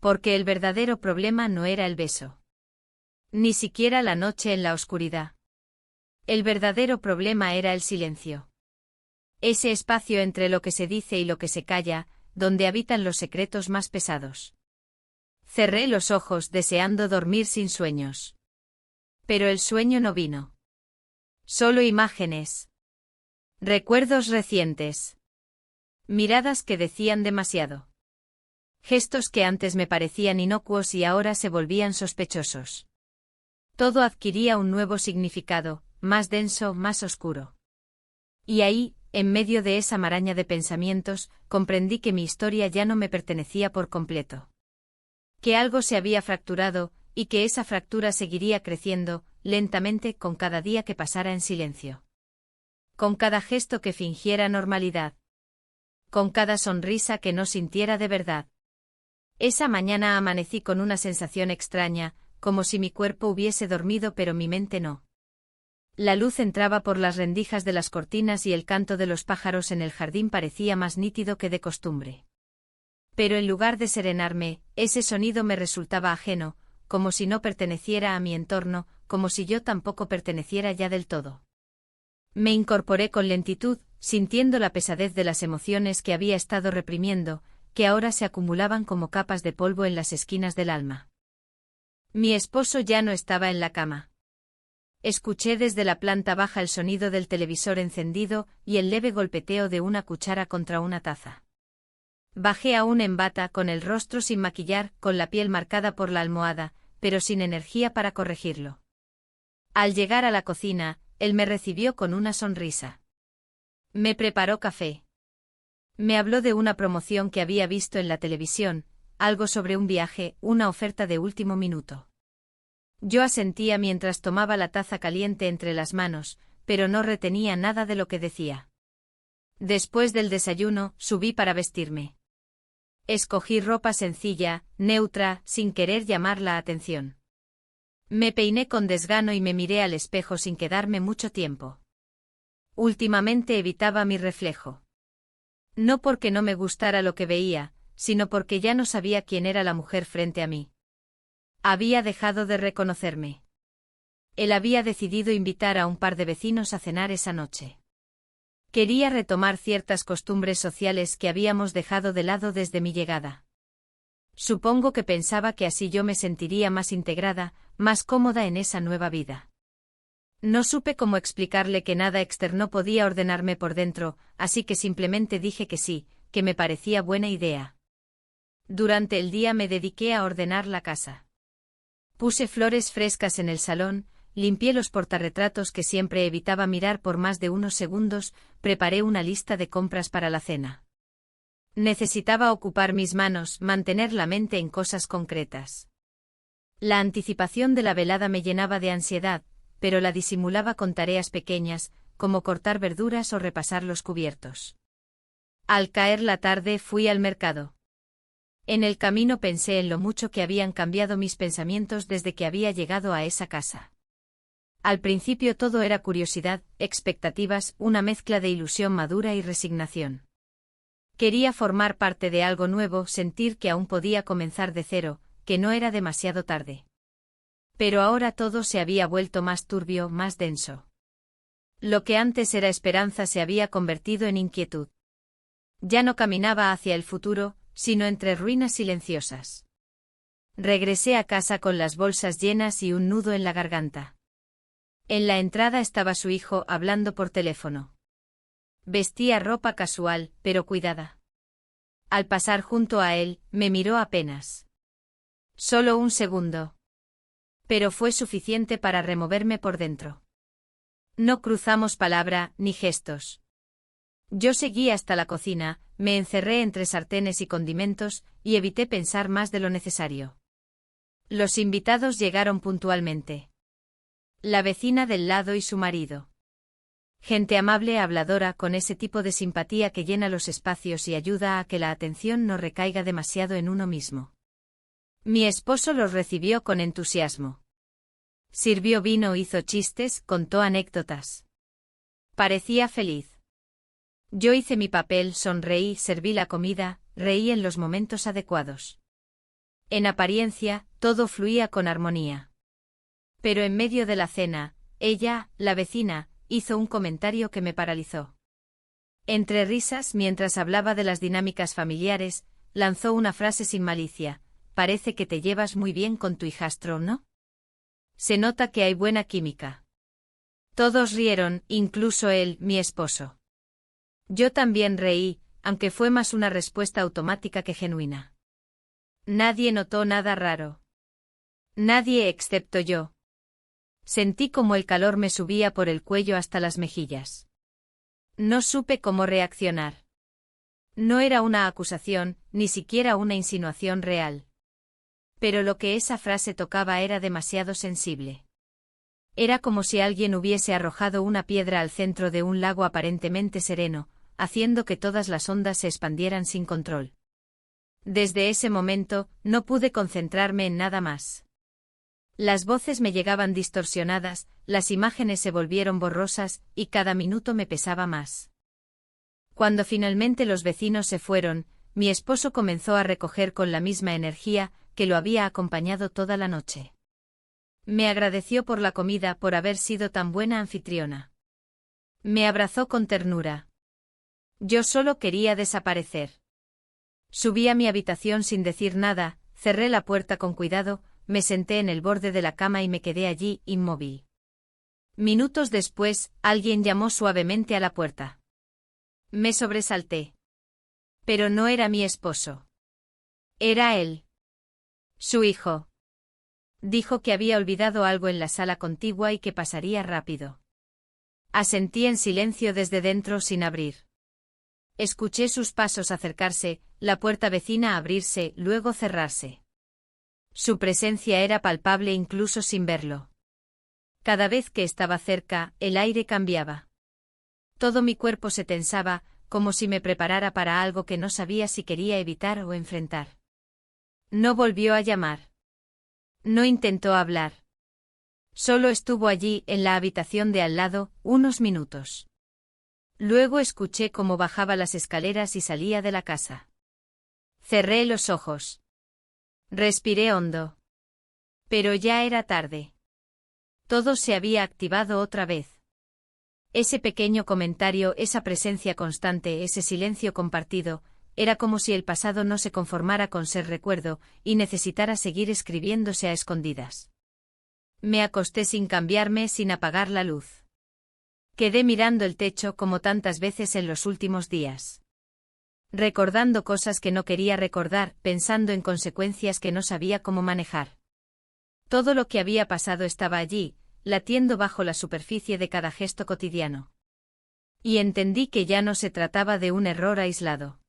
Porque el verdadero problema no era el beso. Ni siquiera la noche en la oscuridad. El verdadero problema era el silencio. Ese espacio entre lo que se dice y lo que se calla, donde habitan los secretos más pesados. Cerré los ojos deseando dormir sin sueños. Pero el sueño no vino. Solo imágenes. Recuerdos recientes. Miradas que decían demasiado. Gestos que antes me parecían inocuos y ahora se volvían sospechosos. Todo adquiría un nuevo significado, más denso, más oscuro. Y ahí, en medio de esa maraña de pensamientos, comprendí que mi historia ya no me pertenecía por completo. Que algo se había fracturado, y que esa fractura seguiría creciendo, lentamente, con cada día que pasara en silencio. Con cada gesto que fingiera normalidad. Con cada sonrisa que no sintiera de verdad. Esa mañana amanecí con una sensación extraña, como si mi cuerpo hubiese dormido pero mi mente no. La luz entraba por las rendijas de las cortinas y el canto de los pájaros en el jardín parecía más nítido que de costumbre. Pero en lugar de serenarme, ese sonido me resultaba ajeno, como si no perteneciera a mi entorno, como si yo tampoco perteneciera ya del todo. Me incorporé con lentitud, sintiendo la pesadez de las emociones que había estado reprimiendo, que ahora se acumulaban como capas de polvo en las esquinas del alma. Mi esposo ya no estaba en la cama. Escuché desde la planta baja el sonido del televisor encendido y el leve golpeteo de una cuchara contra una taza. Bajé aún en bata, con el rostro sin maquillar, con la piel marcada por la almohada, pero sin energía para corregirlo. Al llegar a la cocina, él me recibió con una sonrisa. Me preparó café. Me habló de una promoción que había visto en la televisión, algo sobre un viaje, una oferta de último minuto. Yo asentía mientras tomaba la taza caliente entre las manos, pero no retenía nada de lo que decía. Después del desayuno, subí para vestirme. Escogí ropa sencilla, neutra, sin querer llamar la atención. Me peiné con desgano y me miré al espejo sin quedarme mucho tiempo. Últimamente evitaba mi reflejo. No porque no me gustara lo que veía, sino porque ya no sabía quién era la mujer frente a mí. Había dejado de reconocerme. Él había decidido invitar a un par de vecinos a cenar esa noche. Quería retomar ciertas costumbres sociales que habíamos dejado de lado desde mi llegada. Supongo que pensaba que así yo me sentiría más integrada, más cómoda en esa nueva vida. No supe cómo explicarle que nada externo podía ordenarme por dentro, así que simplemente dije que sí, que me parecía buena idea. Durante el día me dediqué a ordenar la casa. Puse flores frescas en el salón, limpié los portarretratos que siempre evitaba mirar por más de unos segundos, preparé una lista de compras para la cena. Necesitaba ocupar mis manos, mantener la mente en cosas concretas. La anticipación de la velada me llenaba de ansiedad, pero la disimulaba con tareas pequeñas, como cortar verduras o repasar los cubiertos. Al caer la tarde fui al mercado. En el camino pensé en lo mucho que habían cambiado mis pensamientos desde que había llegado a esa casa. Al principio todo era curiosidad, expectativas, una mezcla de ilusión madura y resignación. Quería formar parte de algo nuevo, sentir que aún podía comenzar de cero, que no era demasiado tarde. Pero ahora todo se había vuelto más turbio, más denso. Lo que antes era esperanza se había convertido en inquietud. Ya no caminaba hacia el futuro, sino entre ruinas silenciosas. Regresé a casa con las bolsas llenas y un nudo en la garganta. En la entrada estaba su hijo hablando por teléfono. Vestía ropa casual, pero cuidada. Al pasar junto a él, me miró apenas. Solo un segundo. Pero fue suficiente para removerme por dentro. No cruzamos palabra, ni gestos. Yo seguí hasta la cocina, me encerré entre sartenes y condimentos, y evité pensar más de lo necesario. Los invitados llegaron puntualmente. La vecina del lado y su marido. Gente amable, habladora, con ese tipo de simpatía que llena los espacios y ayuda a que la atención no recaiga demasiado en uno mismo. Mi esposo los recibió con entusiasmo. Sirvió vino, hizo chistes, contó anécdotas. Parecía feliz. Yo hice mi papel, sonreí, serví la comida, reí en los momentos adecuados. En apariencia, todo fluía con armonía. Pero en medio de la cena, ella, la vecina, hizo un comentario que me paralizó. Entre risas, mientras hablaba de las dinámicas familiares, lanzó una frase sin malicia: «Parece que te llevas muy bien con tu hijastro, ¿no? Se nota que hay buena química». Todos rieron, incluso él, mi esposo. Yo también reí, aunque fue más una respuesta automática que genuina. Nadie notó nada raro. Nadie excepto yo. Sentí como el calor me subía por el cuello hasta las mejillas. No supe cómo reaccionar. No era una acusación, ni siquiera una insinuación real. Pero lo que esa frase tocaba era demasiado sensible. Era como si alguien hubiese arrojado una piedra al centro de un lago aparentemente sereno, haciendo que todas las ondas se expandieran sin control. Desde ese momento, no pude concentrarme en nada más. Las voces me llegaban distorsionadas, las imágenes se volvieron borrosas, y cada minuto me pesaba más. Cuando finalmente los vecinos se fueron, mi esposo comenzó a recoger con la misma energía que lo había acompañado toda la noche. Me agradeció por la comida, por haber sido tan buena anfitriona. Me abrazó con ternura. Yo solo quería desaparecer. Subí a mi habitación sin decir nada, cerré la puerta con cuidado, me senté en el borde de la cama y me quedé allí, inmóvil. Minutos después, alguien llamó suavemente a la puerta. Me sobresalté. Pero no era mi esposo. Era él. Su hijo. Dijo que había olvidado algo en la sala contigua y que pasaría rápido. Asentí en silencio desde dentro sin abrir. Escuché sus pasos acercarse, la puerta vecina abrirse, luego cerrarse. Su presencia era palpable incluso sin verlo. Cada vez que estaba cerca, el aire cambiaba. Todo mi cuerpo se tensaba, como si me preparara para algo que no sabía si quería evitar o enfrentar. No volvió a llamar. No intentó hablar. Solo estuvo allí, en la habitación de al lado, unos minutos. Luego escuché cómo bajaba las escaleras y salía de la casa. Cerré los ojos. Respiré hondo. Pero ya era tarde. Todo se había activado otra vez. Ese pequeño comentario, esa presencia constante, ese silencio compartido, era como si el pasado no se conformara con ser recuerdo, y necesitara seguir escribiéndose a escondidas. Me acosté sin cambiarme, sin apagar la luz. Quedé mirando el techo como tantas veces en los últimos días. Recordando cosas que no quería recordar, pensando en consecuencias que no sabía cómo manejar. Todo lo que había pasado estaba allí, latiendo bajo la superficie de cada gesto cotidiano. Y entendí que ya no se trataba de un error aislado.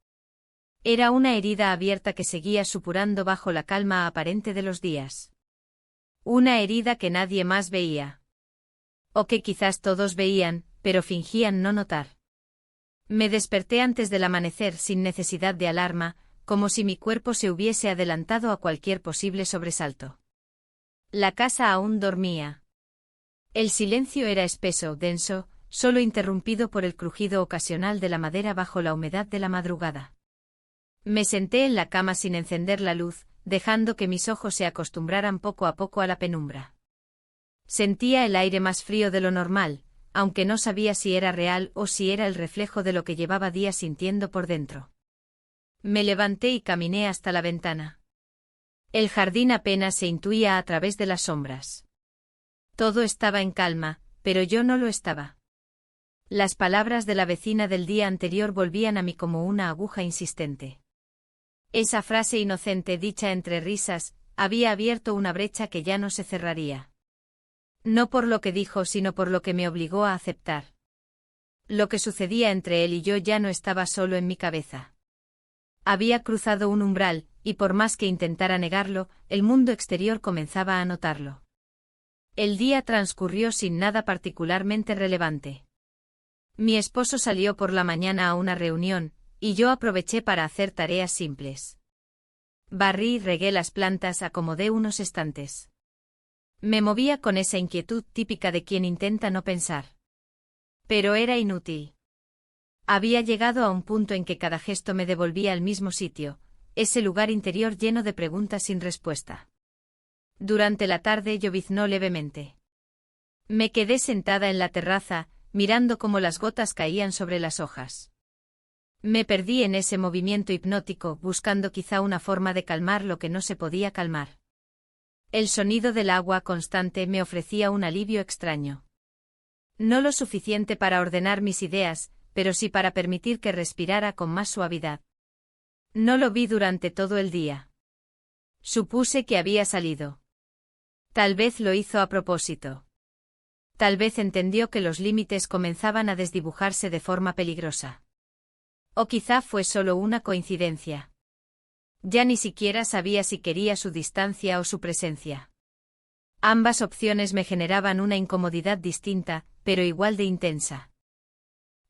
Era una herida abierta que seguía supurando bajo la calma aparente de los días. Una herida que nadie más veía. O que quizás todos veían, pero fingían no notar. Me desperté antes del amanecer sin necesidad de alarma, como si mi cuerpo se hubiese adelantado a cualquier posible sobresalto. La casa aún dormía. El silencio era espeso, denso, solo interrumpido por el crujido ocasional de la madera bajo la humedad de la madrugada. Me senté en la cama sin encender la luz, dejando que mis ojos se acostumbraran poco a poco a la penumbra. Sentía el aire más frío de lo normal, aunque no sabía si era real o si era el reflejo de lo que llevaba días sintiendo por dentro. Me levanté y caminé hasta la ventana. El jardín apenas se intuía a través de las sombras. Todo estaba en calma, pero yo no lo estaba. Las palabras de la vecina del día anterior volvían a mí como una aguja insistente. Esa frase inocente dicha entre risas, había abierto una brecha que ya no se cerraría. No por lo que dijo, sino por lo que me obligó a aceptar. Lo que sucedía entre él y yo ya no estaba solo en mi cabeza. Había cruzado un umbral, y por más que intentara negarlo, el mundo exterior comenzaba a notarlo. El día transcurrió sin nada particularmente relevante. Mi esposo salió por la mañana a una reunión, y yo aproveché para hacer tareas simples. Barrí, regué las plantas, acomodé unos estantes. Me movía con esa inquietud típica de quien intenta no pensar. Pero era inútil. Había llegado a un punto en que cada gesto me devolvía al mismo sitio, ese lugar interior lleno de preguntas sin respuesta. Durante la tarde lloviznó levemente. Me quedé sentada en la terraza, mirando cómo las gotas caían sobre las hojas. Me perdí en ese movimiento hipnótico, buscando quizá una forma de calmar lo que no se podía calmar. El sonido del agua constante me ofrecía un alivio extraño. No lo suficiente para ordenar mis ideas, pero sí para permitir que respirara con más suavidad. No lo vi durante todo el día. Supuse que había salido. Tal vez lo hizo a propósito. Tal vez entendió que los límites comenzaban a desdibujarse de forma peligrosa. O quizá fue solo una coincidencia. Ya ni siquiera sabía si quería su distancia o su presencia. Ambas opciones me generaban una incomodidad distinta, pero igual de intensa.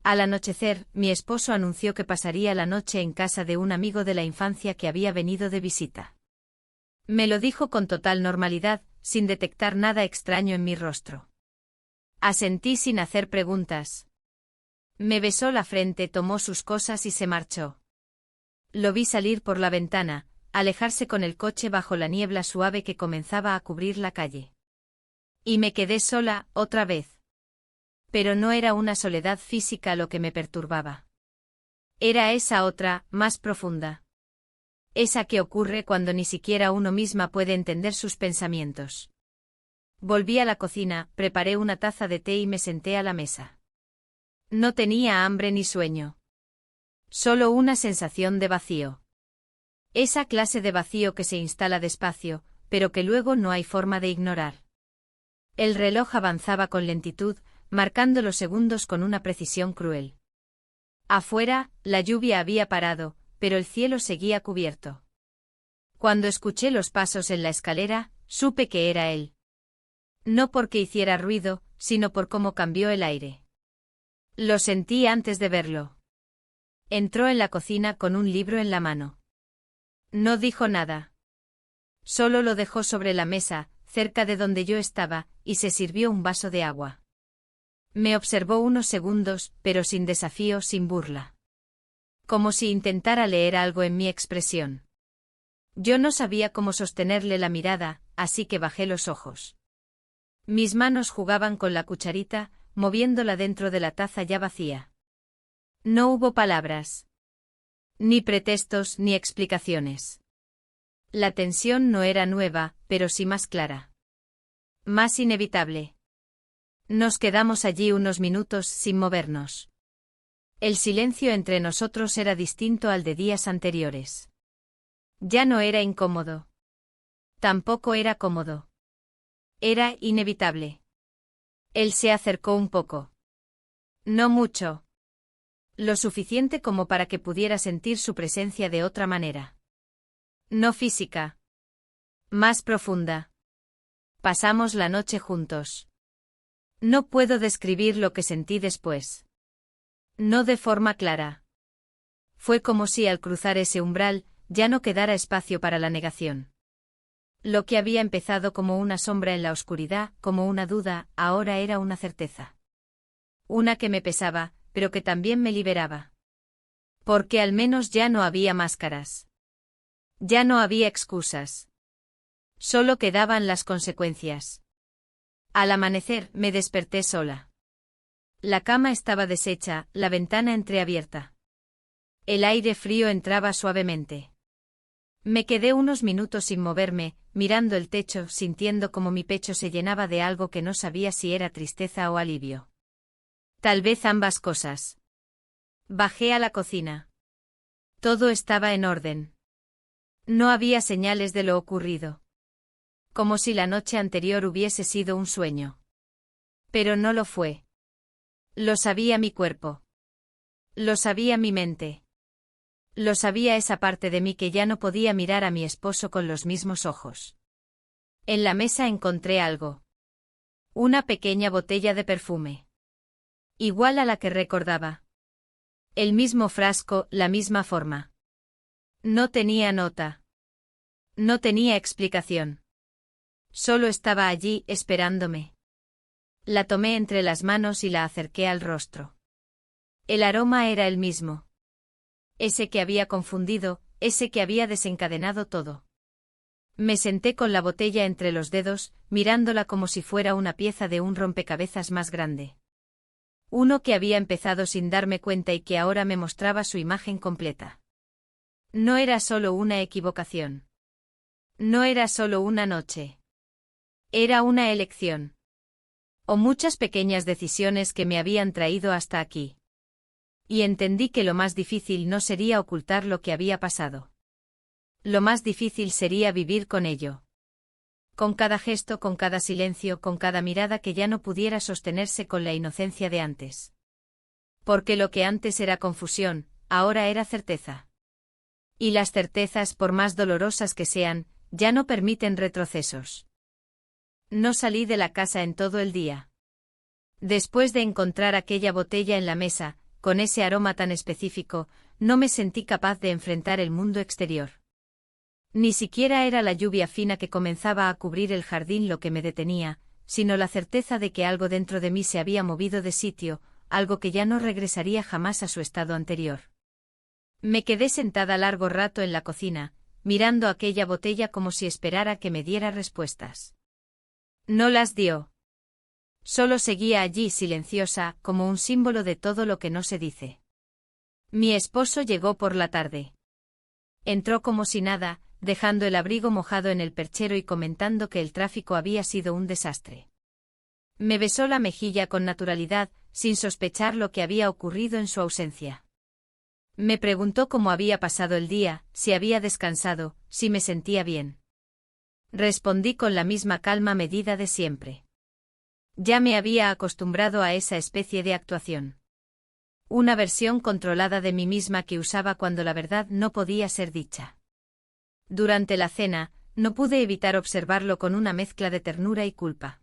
Al anochecer, mi esposo anunció que pasaría la noche en casa de un amigo de la infancia que había venido de visita. Me lo dijo con total normalidad, sin detectar nada extraño en mi rostro. Asentí sin hacer preguntas. Me besó la frente, tomó sus cosas y se marchó. Lo vi salir por la ventana, alejarse con el coche bajo la niebla suave que comenzaba a cubrir la calle. Y me quedé sola, otra vez. Pero no era una soledad física lo que me perturbaba. Era esa otra, más profunda. Esa que ocurre cuando ni siquiera uno misma puede entender sus pensamientos. Volví a la cocina, preparé una taza de té y me senté a la mesa. No tenía hambre ni sueño. Solo una sensación de vacío. Esa clase de vacío que se instala despacio, pero que luego no hay forma de ignorar. El reloj avanzaba con lentitud, marcando los segundos con una precisión cruel. Afuera, la lluvia había parado, pero el cielo seguía cubierto. Cuando escuché los pasos en la escalera, supe que era él. No porque hiciera ruido, sino por cómo cambió el aire. Lo sentí antes de verlo. Entró en la cocina con un libro en la mano. No dijo nada. Solo lo dejó sobre la mesa, cerca de donde yo estaba, y se sirvió un vaso de agua. Me observó unos segundos, pero sin desafío, sin burla. Como si intentara leer algo en mi expresión. Yo no sabía cómo sostenerle la mirada, así que bajé los ojos. Mis manos jugaban con la cucharita, moviéndola dentro de la taza ya vacía. No hubo palabras. Ni pretextos ni explicaciones. La tensión no era nueva, pero sí más clara. Más inevitable. Nos quedamos allí unos minutos sin movernos. El silencio entre nosotros era distinto al de días anteriores. Ya no era incómodo. Tampoco era cómodo. Era inevitable. Él se acercó un poco. No mucho. Lo suficiente como para que pudiera sentir su presencia de otra manera. No física. Más profunda. Pasamos la noche juntos. No puedo describir lo que sentí después. No de forma clara. Fue como si al cruzar ese umbral, ya no quedara espacio para la negación. Lo que había empezado como una sombra en la oscuridad, como una duda, ahora era una certeza. Una que me pesaba, pero que también me liberaba. Porque al menos ya no había máscaras. Ya no había excusas. Solo quedaban las consecuencias. Al amanecer me desperté sola. La cama estaba deshecha, la ventana entreabierta. El aire frío entraba suavemente. Me quedé unos minutos sin moverme, mirando el techo, sintiendo como mi pecho se llenaba de algo que no sabía si era tristeza o alivio. Tal vez ambas cosas. Bajé a la cocina. Todo estaba en orden. No había señales de lo ocurrido. Como si la noche anterior hubiese sido un sueño. Pero no lo fue. Lo sabía mi cuerpo. Lo sabía mi mente. Lo sabía esa parte de mí que ya no podía mirar a mi esposo con los mismos ojos. En la mesa encontré algo. Una pequeña botella de perfume. Igual a la que recordaba. El mismo frasco, la misma forma. No tenía nota. No tenía explicación. Solo estaba allí, esperándome. La tomé entre las manos y la acerqué al rostro. El aroma era el mismo. Ese que había confundido, ese que había desencadenado todo. Me senté con la botella entre los dedos, mirándola como si fuera una pieza de un rompecabezas más grande. Uno que había empezado sin darme cuenta y que ahora me mostraba su imagen completa. No era solo una equivocación. No era solo una noche. Era una elección. O muchas pequeñas decisiones que me habían traído hasta aquí. Y entendí que lo más difícil no sería ocultar lo que había pasado. Lo más difícil sería vivir con ello. Con cada gesto, con cada silencio, con cada mirada que ya no pudiera sostenerse con la inocencia de antes. Porque lo que antes era confusión, ahora era certeza. Y las certezas, por más dolorosas que sean, ya no permiten retrocesos. No salí de la casa en todo el día. Después de encontrar aquella botella en la mesa, con ese aroma tan específico, no me sentí capaz de enfrentar el mundo exterior. Ni siquiera era la lluvia fina que comenzaba a cubrir el jardín lo que me detenía, sino la certeza de que algo dentro de mí se había movido de sitio, algo que ya no regresaría jamás a su estado anterior. Me quedé sentada largo rato en la cocina, mirando aquella botella como si esperara que me diera respuestas. No las dio. Solo seguía allí silenciosa, como un símbolo de todo lo que no se dice. Mi esposo llegó por la tarde. Entró como si nada, dejando el abrigo mojado en el perchero y comentando que el tráfico había sido un desastre. Me besó la mejilla con naturalidad, sin sospechar lo que había ocurrido en su ausencia. Me preguntó cómo había pasado el día, si había descansado, si me sentía bien. Respondí con la misma calma medida de siempre. Ya me había acostumbrado a esa especie de actuación. Una versión controlada de mí misma que usaba cuando la verdad no podía ser dicha. Durante la cena, no pude evitar observarlo con una mezcla de ternura y culpa.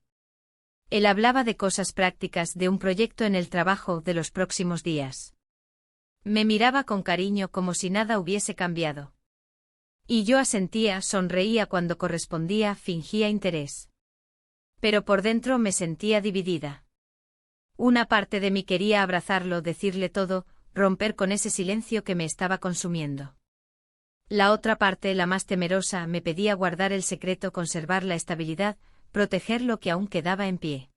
Él hablaba de cosas prácticas, de un proyecto en el trabajo, de los próximos días. Me miraba con cariño como si nada hubiese cambiado. Y yo asentía, sonreía cuando correspondía, fingía interés. Pero por dentro me sentía dividida. Una parte de mí quería abrazarlo, decirle todo, romper con ese silencio que me estaba consumiendo. La otra parte, la más temerosa, me pedía guardar el secreto, conservar la estabilidad, proteger lo que aún quedaba en pie.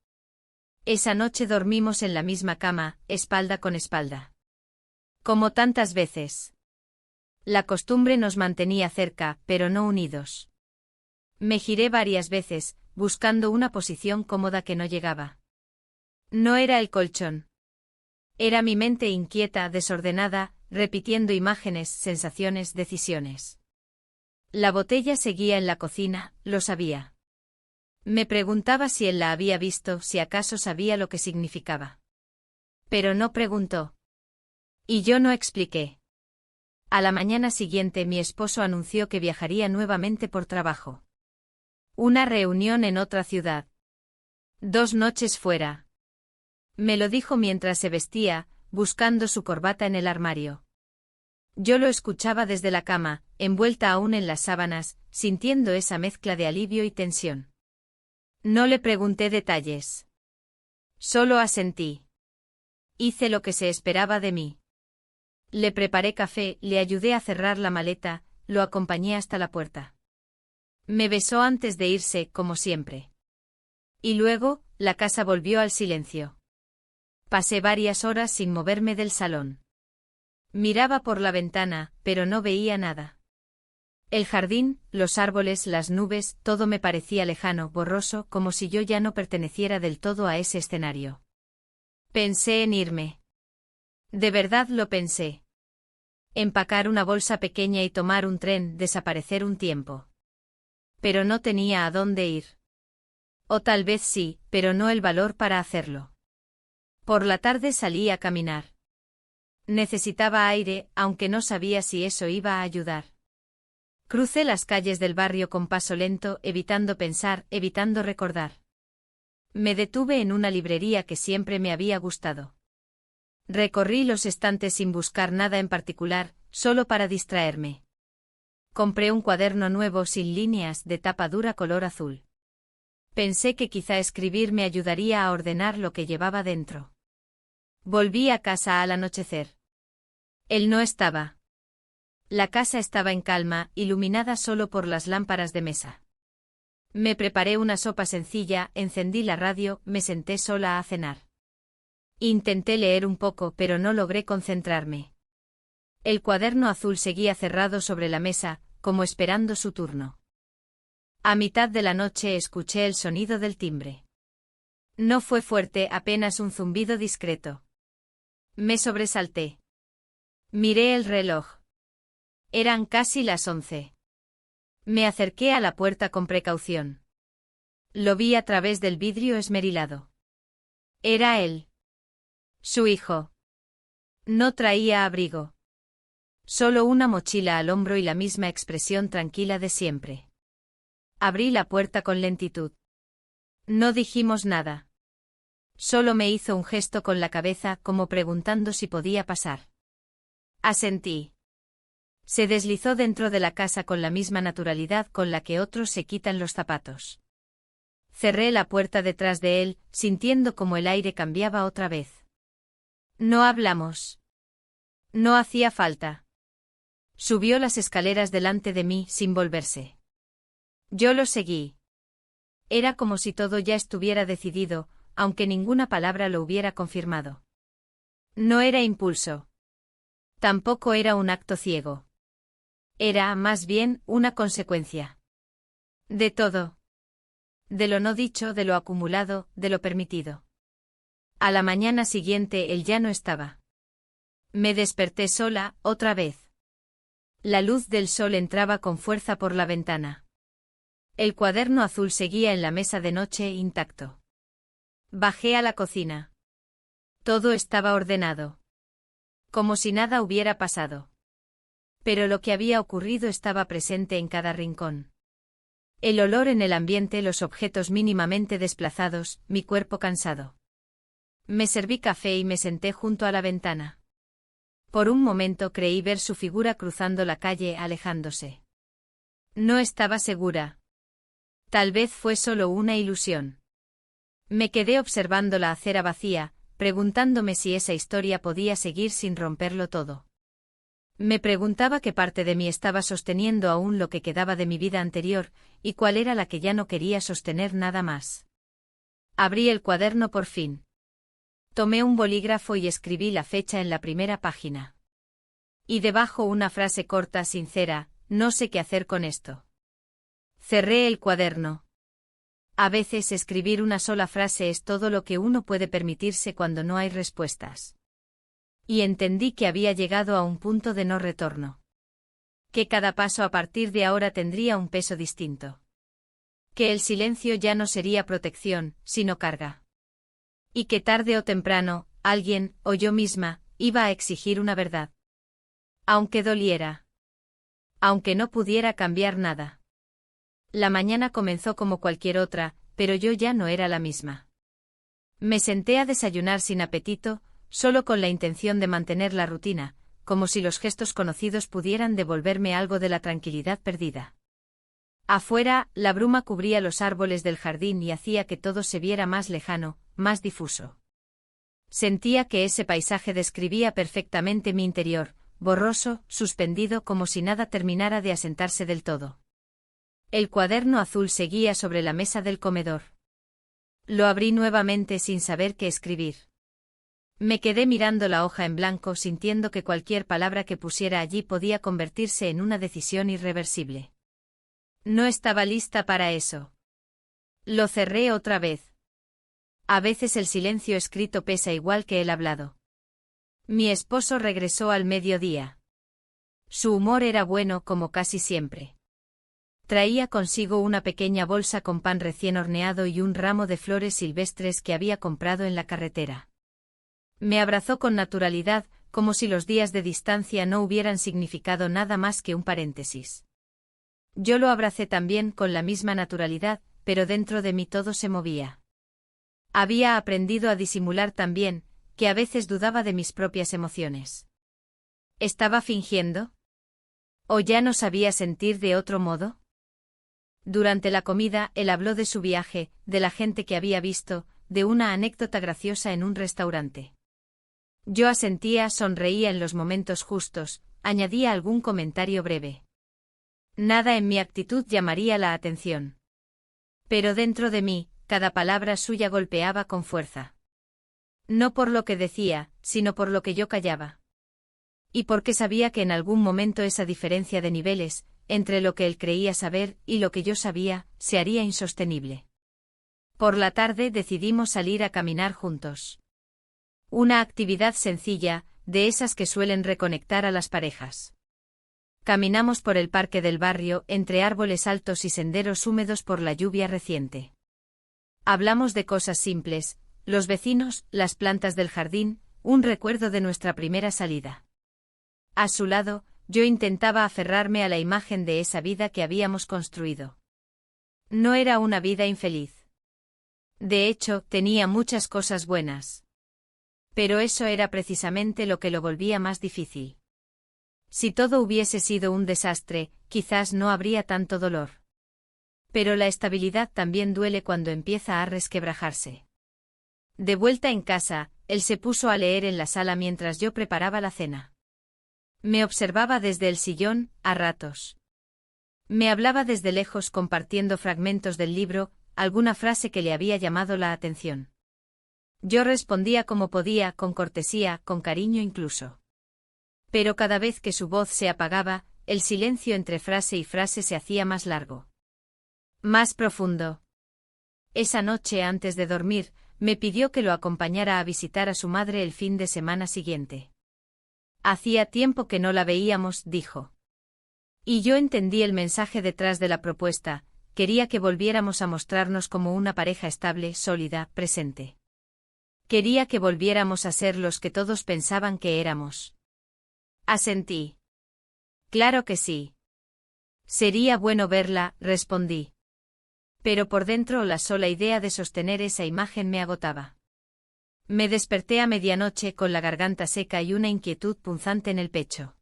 Esa noche dormimos en la misma cama, espalda con espalda. Como tantas veces. La costumbre nos mantenía cerca, pero no unidos. Me giré varias veces, buscando una posición cómoda que no llegaba. No era el colchón. Era mi mente inquieta, desordenada, repitiendo imágenes, sensaciones, decisiones. La botella seguía en la cocina, lo sabía. Me preguntaba si él la había visto, si acaso sabía lo que significaba. Pero no preguntó. Y yo no expliqué. A la mañana siguiente mi esposo anunció que viajaría nuevamente por trabajo. Una reunión en otra ciudad. 2 noches fuera. Me lo dijo mientras se vestía, buscando su corbata en el armario. Yo lo escuchaba desde la cama, envuelta aún en las sábanas, sintiendo esa mezcla de alivio y tensión. No le pregunté detalles. Solo asentí. Hice lo que se esperaba de mí. Le preparé café, le ayudé a cerrar la maleta, lo acompañé hasta la puerta. Me besó antes de irse, como siempre. Y luego, la casa volvió al silencio. Pasé varias horas sin moverme del salón. Miraba por la ventana, pero no veía nada. El jardín, los árboles, las nubes, todo me parecía lejano, borroso, como si yo ya no perteneciera del todo a ese escenario. Pensé en irme. De verdad lo pensé. Empacar una bolsa pequeña y tomar un tren, desaparecer un tiempo. Pero no tenía a dónde ir. O tal vez sí, pero no el valor para hacerlo. Por la tarde salí a caminar. Necesitaba aire, aunque no sabía si eso iba a ayudar. Crucé las calles del barrio con paso lento, evitando pensar, evitando recordar. Me detuve en una librería que siempre me había gustado. Recorrí los estantes sin buscar nada en particular, solo para distraerme. Compré un cuaderno nuevo sin líneas, de tapa dura color azul. Pensé que quizá escribir me ayudaría a ordenar lo que llevaba dentro. Volví a casa al anochecer. Él no estaba. La casa estaba en calma, iluminada solo por las lámparas de mesa. Me preparé una sopa sencilla, encendí la radio, me senté sola a cenar. Intenté leer un poco, pero no logré concentrarme. El cuaderno azul seguía cerrado sobre la mesa, como esperando su turno. A mitad de la noche escuché el sonido del timbre. No fue fuerte, apenas un zumbido discreto. Me sobresalté. Miré el reloj. Eran casi las 11. Me acerqué a la puerta con precaución. Lo vi a través del vidrio esmerilado. Era él. Su hijo. No traía abrigo. Solo una mochila al hombro y la misma expresión tranquila de siempre. Abrí la puerta con lentitud. No dijimos nada. Solo me hizo un gesto con la cabeza, como preguntando si podía pasar. Asentí. Se deslizó dentro de la casa con la misma naturalidad con la que otros se quitan los zapatos. Cerré la puerta detrás de él, sintiendo como el aire cambiaba otra vez. No hablamos. No hacía falta. Subió las escaleras delante de mí sin volverse. Yo lo seguí. Era como si todo ya estuviera decidido, aunque ninguna palabra lo hubiera confirmado. No era impulso. Tampoco era un acto ciego. Era, más bien, una consecuencia. De todo. De lo no dicho, de lo acumulado, de lo permitido. A la mañana siguiente él ya no estaba. Me desperté sola, otra vez. La luz del sol entraba con fuerza por la ventana. El cuaderno azul seguía en la mesa de noche intacto. Bajé a la cocina. Todo estaba ordenado. Como si nada hubiera pasado. Pero lo que había ocurrido estaba presente en cada rincón. El olor en el ambiente, los objetos mínimamente desplazados, mi cuerpo cansado. Me serví café y me senté junto a la ventana. Por un momento creí ver su figura cruzando la calle, alejándose. No estaba segura. Tal vez fue solo una ilusión. Me quedé observando la acera vacía, preguntándome si esa historia podía seguir sin romperlo todo. Me preguntaba qué parte de mí estaba sosteniendo aún lo que quedaba de mi vida anterior, y cuál era la que ya no quería sostener nada más. Abrí el cuaderno por fin. Tomé un bolígrafo y escribí la fecha en la primera página. Y debajo una frase corta, sincera: no sé qué hacer con esto. Cerré el cuaderno. A veces escribir una sola frase es todo lo que uno puede permitirse cuando no hay respuestas. Y entendí que había llegado a un punto de no retorno. Que cada paso a partir de ahora tendría un peso distinto. Que el silencio ya no sería protección, sino carga. Y que tarde o temprano, alguien, o yo misma, iba a exigir una verdad. Aunque doliera. Aunque no pudiera cambiar nada. La mañana comenzó como cualquier otra, pero yo ya no era la misma. Me senté a desayunar sin apetito, solo con la intención de mantener la rutina, como si los gestos conocidos pudieran devolverme algo de la tranquilidad perdida. Afuera, la bruma cubría los árboles del jardín y hacía que todo se viera más lejano, más difuso. Sentía que ese paisaje describía perfectamente mi interior, borroso, suspendido como si nada terminara de asentarse del todo. El cuaderno azul seguía sobre la mesa del comedor. Lo abrí nuevamente sin saber qué escribir. Me quedé mirando la hoja en blanco sintiendo que cualquier palabra que pusiera allí podía convertirse en una decisión irreversible. No estaba lista para eso. Lo cerré otra vez. A veces el silencio escrito pesa igual que el hablado. Mi esposo regresó al mediodía. Su humor era bueno como casi siempre. Traía consigo una pequeña bolsa con pan recién horneado y un ramo de flores silvestres que había comprado en la carretera. Me abrazó con naturalidad, como si los días de distancia no hubieran significado nada más que un paréntesis. Yo lo abracé también con la misma naturalidad, pero dentro de mí todo se movía. Había aprendido a disimular también, que a veces dudaba de mis propias emociones. ¿Estaba fingiendo? ¿O ya no sabía sentir de otro modo? Durante la comida, él habló de su viaje, de la gente que había visto, de una anécdota graciosa en un restaurante. Yo asentía, sonreía en los momentos justos, añadía algún comentario breve. Nada en mi actitud llamaría la atención. Pero dentro de mí, cada palabra suya golpeaba con fuerza. No por lo que decía, sino por lo que yo callaba. Y porque sabía que en algún momento esa diferencia de niveles, entre lo que él creía saber y lo que yo sabía, se haría insostenible. Por la tarde decidimos salir a caminar juntos. Una actividad sencilla, de esas que suelen reconectar a las parejas. Caminamos por el parque del barrio, entre árboles altos y senderos húmedos por la lluvia reciente. Hablamos de cosas simples, los vecinos, las plantas del jardín, un recuerdo de nuestra primera salida. A su lado, yo intentaba aferrarme a la imagen de esa vida que habíamos construido. No era una vida infeliz. De hecho, tenía muchas cosas buenas. Pero eso era precisamente lo que lo volvía más difícil. Si todo hubiese sido un desastre, quizás no habría tanto dolor. Pero la estabilidad también duele cuando empieza a resquebrajarse. De vuelta en casa, él se puso a leer en la sala mientras yo preparaba la cena. Me observaba desde el sillón, a ratos. Me hablaba desde lejos compartiendo fragmentos del libro, alguna frase que le había llamado la atención. Yo respondía como podía, con cortesía, con cariño incluso. Pero cada vez que su voz se apagaba, el silencio entre frase y frase se hacía más largo. Más profundo. Esa noche antes de dormir, me pidió que lo acompañara a visitar a su madre el fin de semana siguiente. Hacía tiempo que no la veíamos, dijo. Y yo entendí el mensaje detrás de la propuesta, quería que volviéramos a mostrarnos como una pareja estable, sólida, presente. Quería que volviéramos a ser los que todos pensaban que éramos. Asentí. Claro que sí. Sería bueno verla, respondí. Pero por dentro la sola idea de sostener esa imagen me agotaba. Me desperté a medianoche con la garganta seca y una inquietud punzante en el pecho.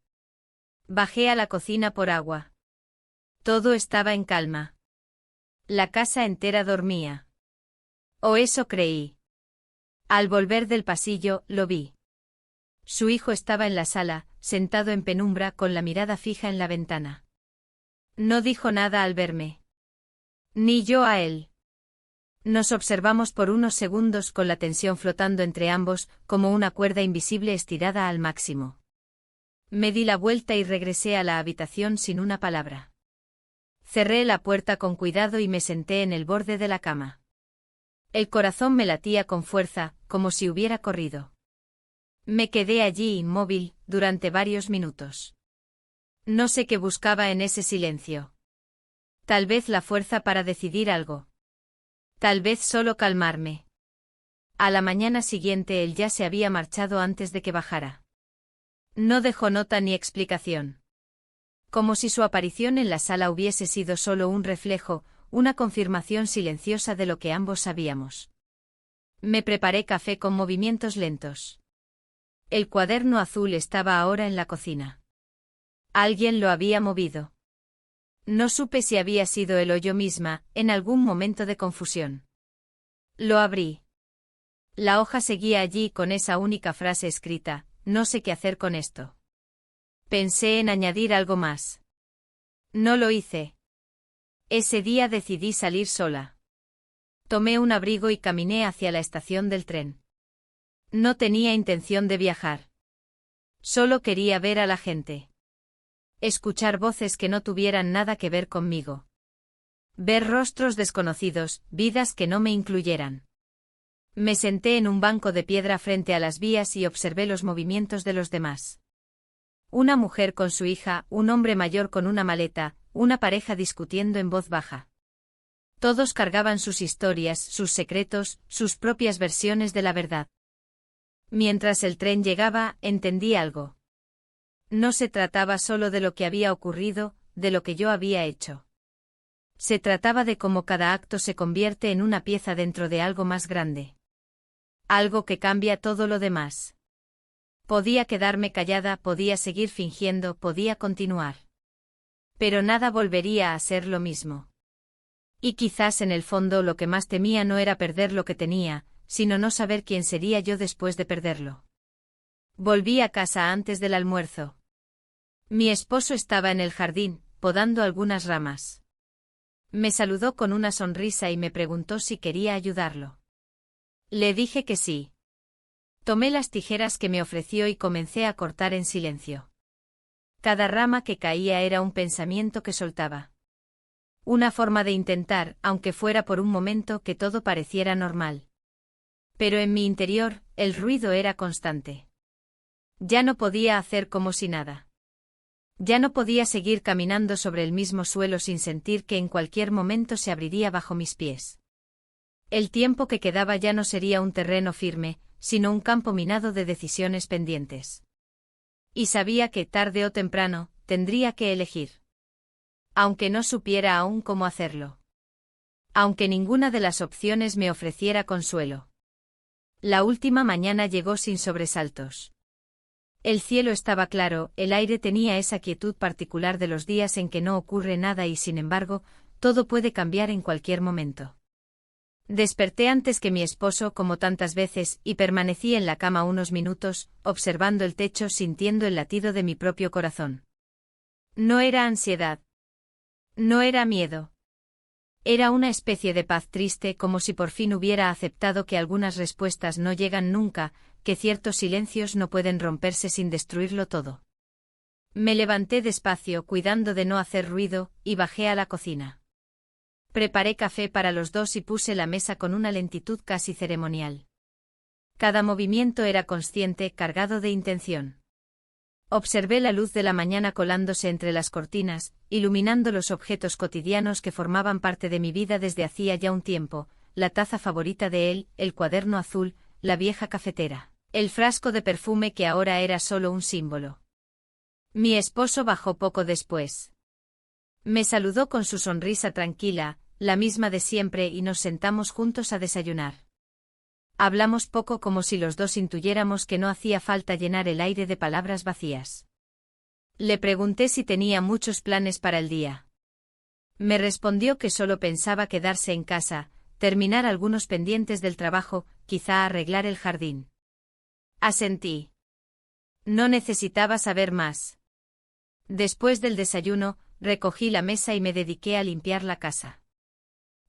Bajé a la cocina por agua. Todo estaba en calma. La casa entera dormía. O eso creí. Al volver del pasillo, lo vi. Su hijo estaba en la sala, sentado en penumbra con la mirada fija en la ventana. No dijo nada al verme. Ni yo a él. Nos observamos por unos segundos con la tensión flotando entre ambos, como una cuerda invisible estirada al máximo. Me di la vuelta y regresé a la habitación sin una palabra. Cerré la puerta con cuidado y me senté en el borde de la cama. El corazón me latía con fuerza, como si hubiera corrido. Me quedé allí inmóvil, durante varios minutos. No sé qué buscaba en ese silencio. Tal vez la fuerza para decidir algo. Tal vez solo calmarme. A la mañana siguiente él ya se había marchado antes de que bajara. No dejó nota ni explicación. Como si su aparición en la sala hubiese sido solo un reflejo, una confirmación silenciosa de lo que ambos sabíamos. Me preparé café con movimientos lentos. El cuaderno azul estaba ahora en la cocina. Alguien lo había movido. No supe si había sido él o yo misma, en algún momento de confusión. Lo abrí. La hoja seguía allí con esa única frase escrita, no sé qué hacer con esto. Pensé en añadir algo más. No lo hice. Ese día decidí salir sola. Tomé un abrigo y caminé hacia la estación del tren. No tenía intención de viajar. Solo quería ver a la gente. Escuchar voces que no tuvieran nada que ver conmigo. Ver rostros desconocidos, vidas que no me incluyeran. Me senté en un banco de piedra frente a las vías y observé los movimientos de los demás. Una mujer con su hija, un hombre mayor con una maleta, una pareja discutiendo en voz baja. Todos cargaban sus historias, sus secretos, sus propias versiones de la verdad. Mientras el tren llegaba, entendí algo. No se trataba solo de lo que había ocurrido, de lo que yo había hecho. Se trataba de cómo cada acto se convierte en una pieza dentro de algo más grande. Algo que cambia todo lo demás. Podía quedarme callada, podía seguir fingiendo, podía continuar. Pero nada volvería a ser lo mismo. Y quizás en el fondo lo que más temía no era perder lo que tenía, sino no saber quién sería yo después de perderlo. Volví a casa antes del almuerzo. Mi esposo estaba en el jardín, podando algunas ramas. Me saludó con una sonrisa y me preguntó si quería ayudarlo. Le dije que sí. Tomé las tijeras que me ofreció y comencé a cortar en silencio. Cada rama que caía era un pensamiento que soltaba. Una forma de intentar, aunque fuera por un momento, que todo pareciera normal. Pero en mi interior, el ruido era constante. Ya no podía hacer como si nada. Ya no podía seguir caminando sobre el mismo suelo sin sentir que en cualquier momento se abriría bajo mis pies. El tiempo que quedaba ya no sería un terreno firme, sino un campo minado de decisiones pendientes. Y sabía que, tarde o temprano, tendría que elegir. Aunque no supiera aún cómo hacerlo. Aunque ninguna de las opciones me ofreciera consuelo. La última mañana llegó sin sobresaltos. El cielo estaba claro, el aire tenía esa quietud particular de los días en que no ocurre nada y sin embargo, todo puede cambiar en cualquier momento. Desperté antes que mi esposo como tantas veces y permanecí en la cama unos minutos, observando el techo sintiendo el latido de mi propio corazón. No era ansiedad. No era miedo. Era una especie de paz triste como si por fin hubiera aceptado que algunas respuestas no llegan nunca, que ciertos silencios no pueden romperse sin destruirlo todo. Me levanté despacio cuidando de no hacer ruido, y bajé a la cocina. Preparé café para los dos y puse la mesa con una lentitud casi ceremonial. Cada movimiento era consciente, cargado de intención. Observé la luz de la mañana colándose entre las cortinas, iluminando los objetos cotidianos que formaban parte de mi vida desde hacía ya un tiempo, la taza favorita de él, el cuaderno azul, la vieja cafetera, el frasco de perfume que ahora era solo un símbolo. Mi esposo bajó poco después. Me saludó con su sonrisa tranquila, la misma de siempre, y nos sentamos juntos a desayunar. Hablamos poco como si los dos intuyéramos que no hacía falta llenar el aire de palabras vacías. Le pregunté si tenía muchos planes para el día. Me respondió que solo pensaba quedarse en casa, terminar algunos pendientes del trabajo, quizá arreglar el jardín. Asentí. No necesitaba saber más. Después del desayuno, recogí la mesa y me dediqué a limpiar la casa.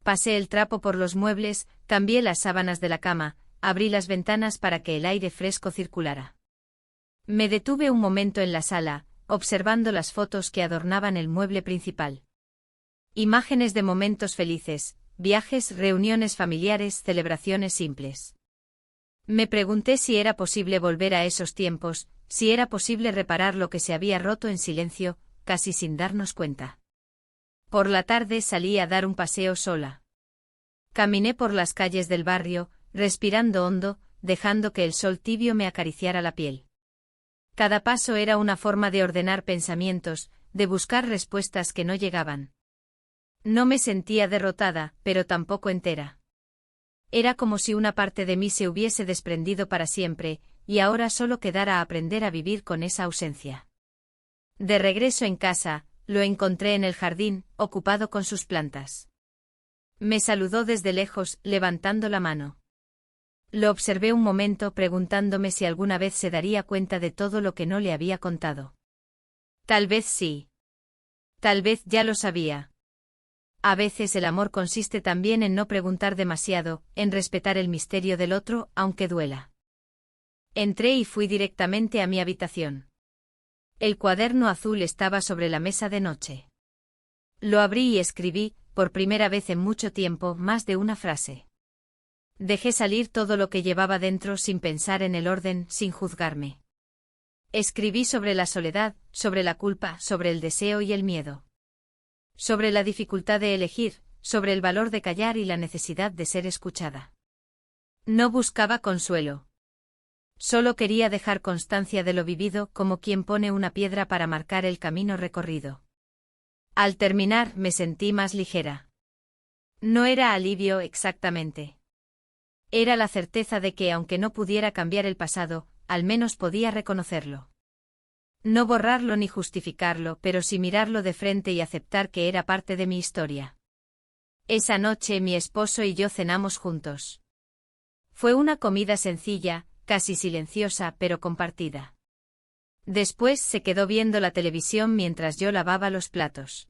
Pasé el trapo por los muebles, cambié las sábanas de la cama, abrí las ventanas para que el aire fresco circulara. Me detuve un momento en la sala, observando las fotos que adornaban el mueble principal. Imágenes de momentos felices, viajes, reuniones familiares, celebraciones simples. Me pregunté si era posible volver a esos tiempos, si era posible reparar lo que se había roto en silencio, casi sin darnos cuenta. Por la tarde salí a dar un paseo sola. Caminé por las calles del barrio, respirando hondo, dejando que el sol tibio me acariciara la piel. Cada paso era una forma de ordenar pensamientos, de buscar respuestas que no llegaban. No me sentía derrotada, pero tampoco entera. Era como si una parte de mí se hubiese desprendido para siempre, y ahora solo quedara aprender a vivir con esa ausencia. De regreso en casa, lo encontré en el jardín, ocupado con sus plantas. Me saludó desde lejos, levantando la mano. Lo observé un momento preguntándome si alguna vez se daría cuenta de todo lo que no le había contado. Tal vez sí. Tal vez ya lo sabía. A veces el amor consiste también en no preguntar demasiado, en respetar el misterio del otro, aunque duela. Entré y fui directamente a mi habitación. El cuaderno azul estaba sobre la mesa de noche. Lo abrí y escribí, por primera vez en mucho tiempo, más de una frase. Dejé salir todo lo que llevaba dentro sin pensar en el orden, sin juzgarme. Escribí sobre la soledad, sobre la culpa, sobre el deseo y el miedo. Sobre la dificultad de elegir, sobre el valor de callar y la necesidad de ser escuchada. No buscaba consuelo. Solo quería dejar constancia de lo vivido, como quien pone una piedra para marcar el camino recorrido. Al terminar me sentí más ligera. No era alivio exactamente. Era la certeza de que, aunque no pudiera cambiar el pasado, al menos podía reconocerlo. No borrarlo ni justificarlo, pero sí mirarlo de frente y aceptar que era parte de mi historia. Esa noche mi esposo y yo cenamos juntos. Fue una comida sencilla, casi silenciosa, pero compartida. Después se quedó viendo la televisión mientras yo lavaba los platos.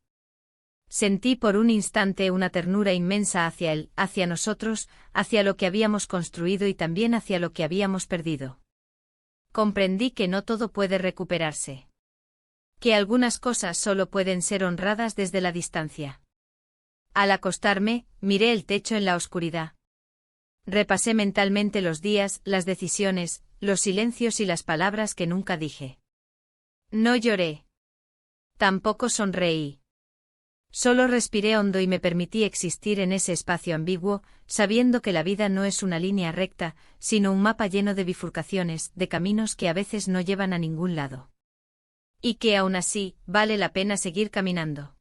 Sentí por un instante una ternura inmensa hacia él, hacia nosotros, hacia lo que habíamos construido y también hacia lo que habíamos perdido. Comprendí que no todo puede recuperarse. Que algunas cosas solo pueden ser honradas desde la distancia. Al acostarme, miré el techo en la oscuridad. Repasé mentalmente los días, las decisiones, los silencios y las palabras que nunca dije. No lloré. Tampoco sonreí. Solo respiré hondo y me permití existir en ese espacio ambiguo, sabiendo que la vida no es una línea recta, sino un mapa lleno de bifurcaciones, de caminos que a veces no llevan a ningún lado. Y que aún así, vale la pena seguir caminando.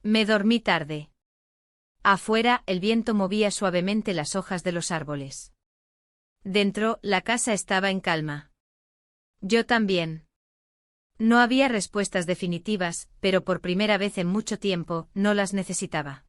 Me dormí tarde. Afuera, el viento movía suavemente las hojas de los árboles. Dentro, la casa estaba en calma. Yo también. No había respuestas definitivas, pero por primera vez en mucho tiempo, no las necesitaba.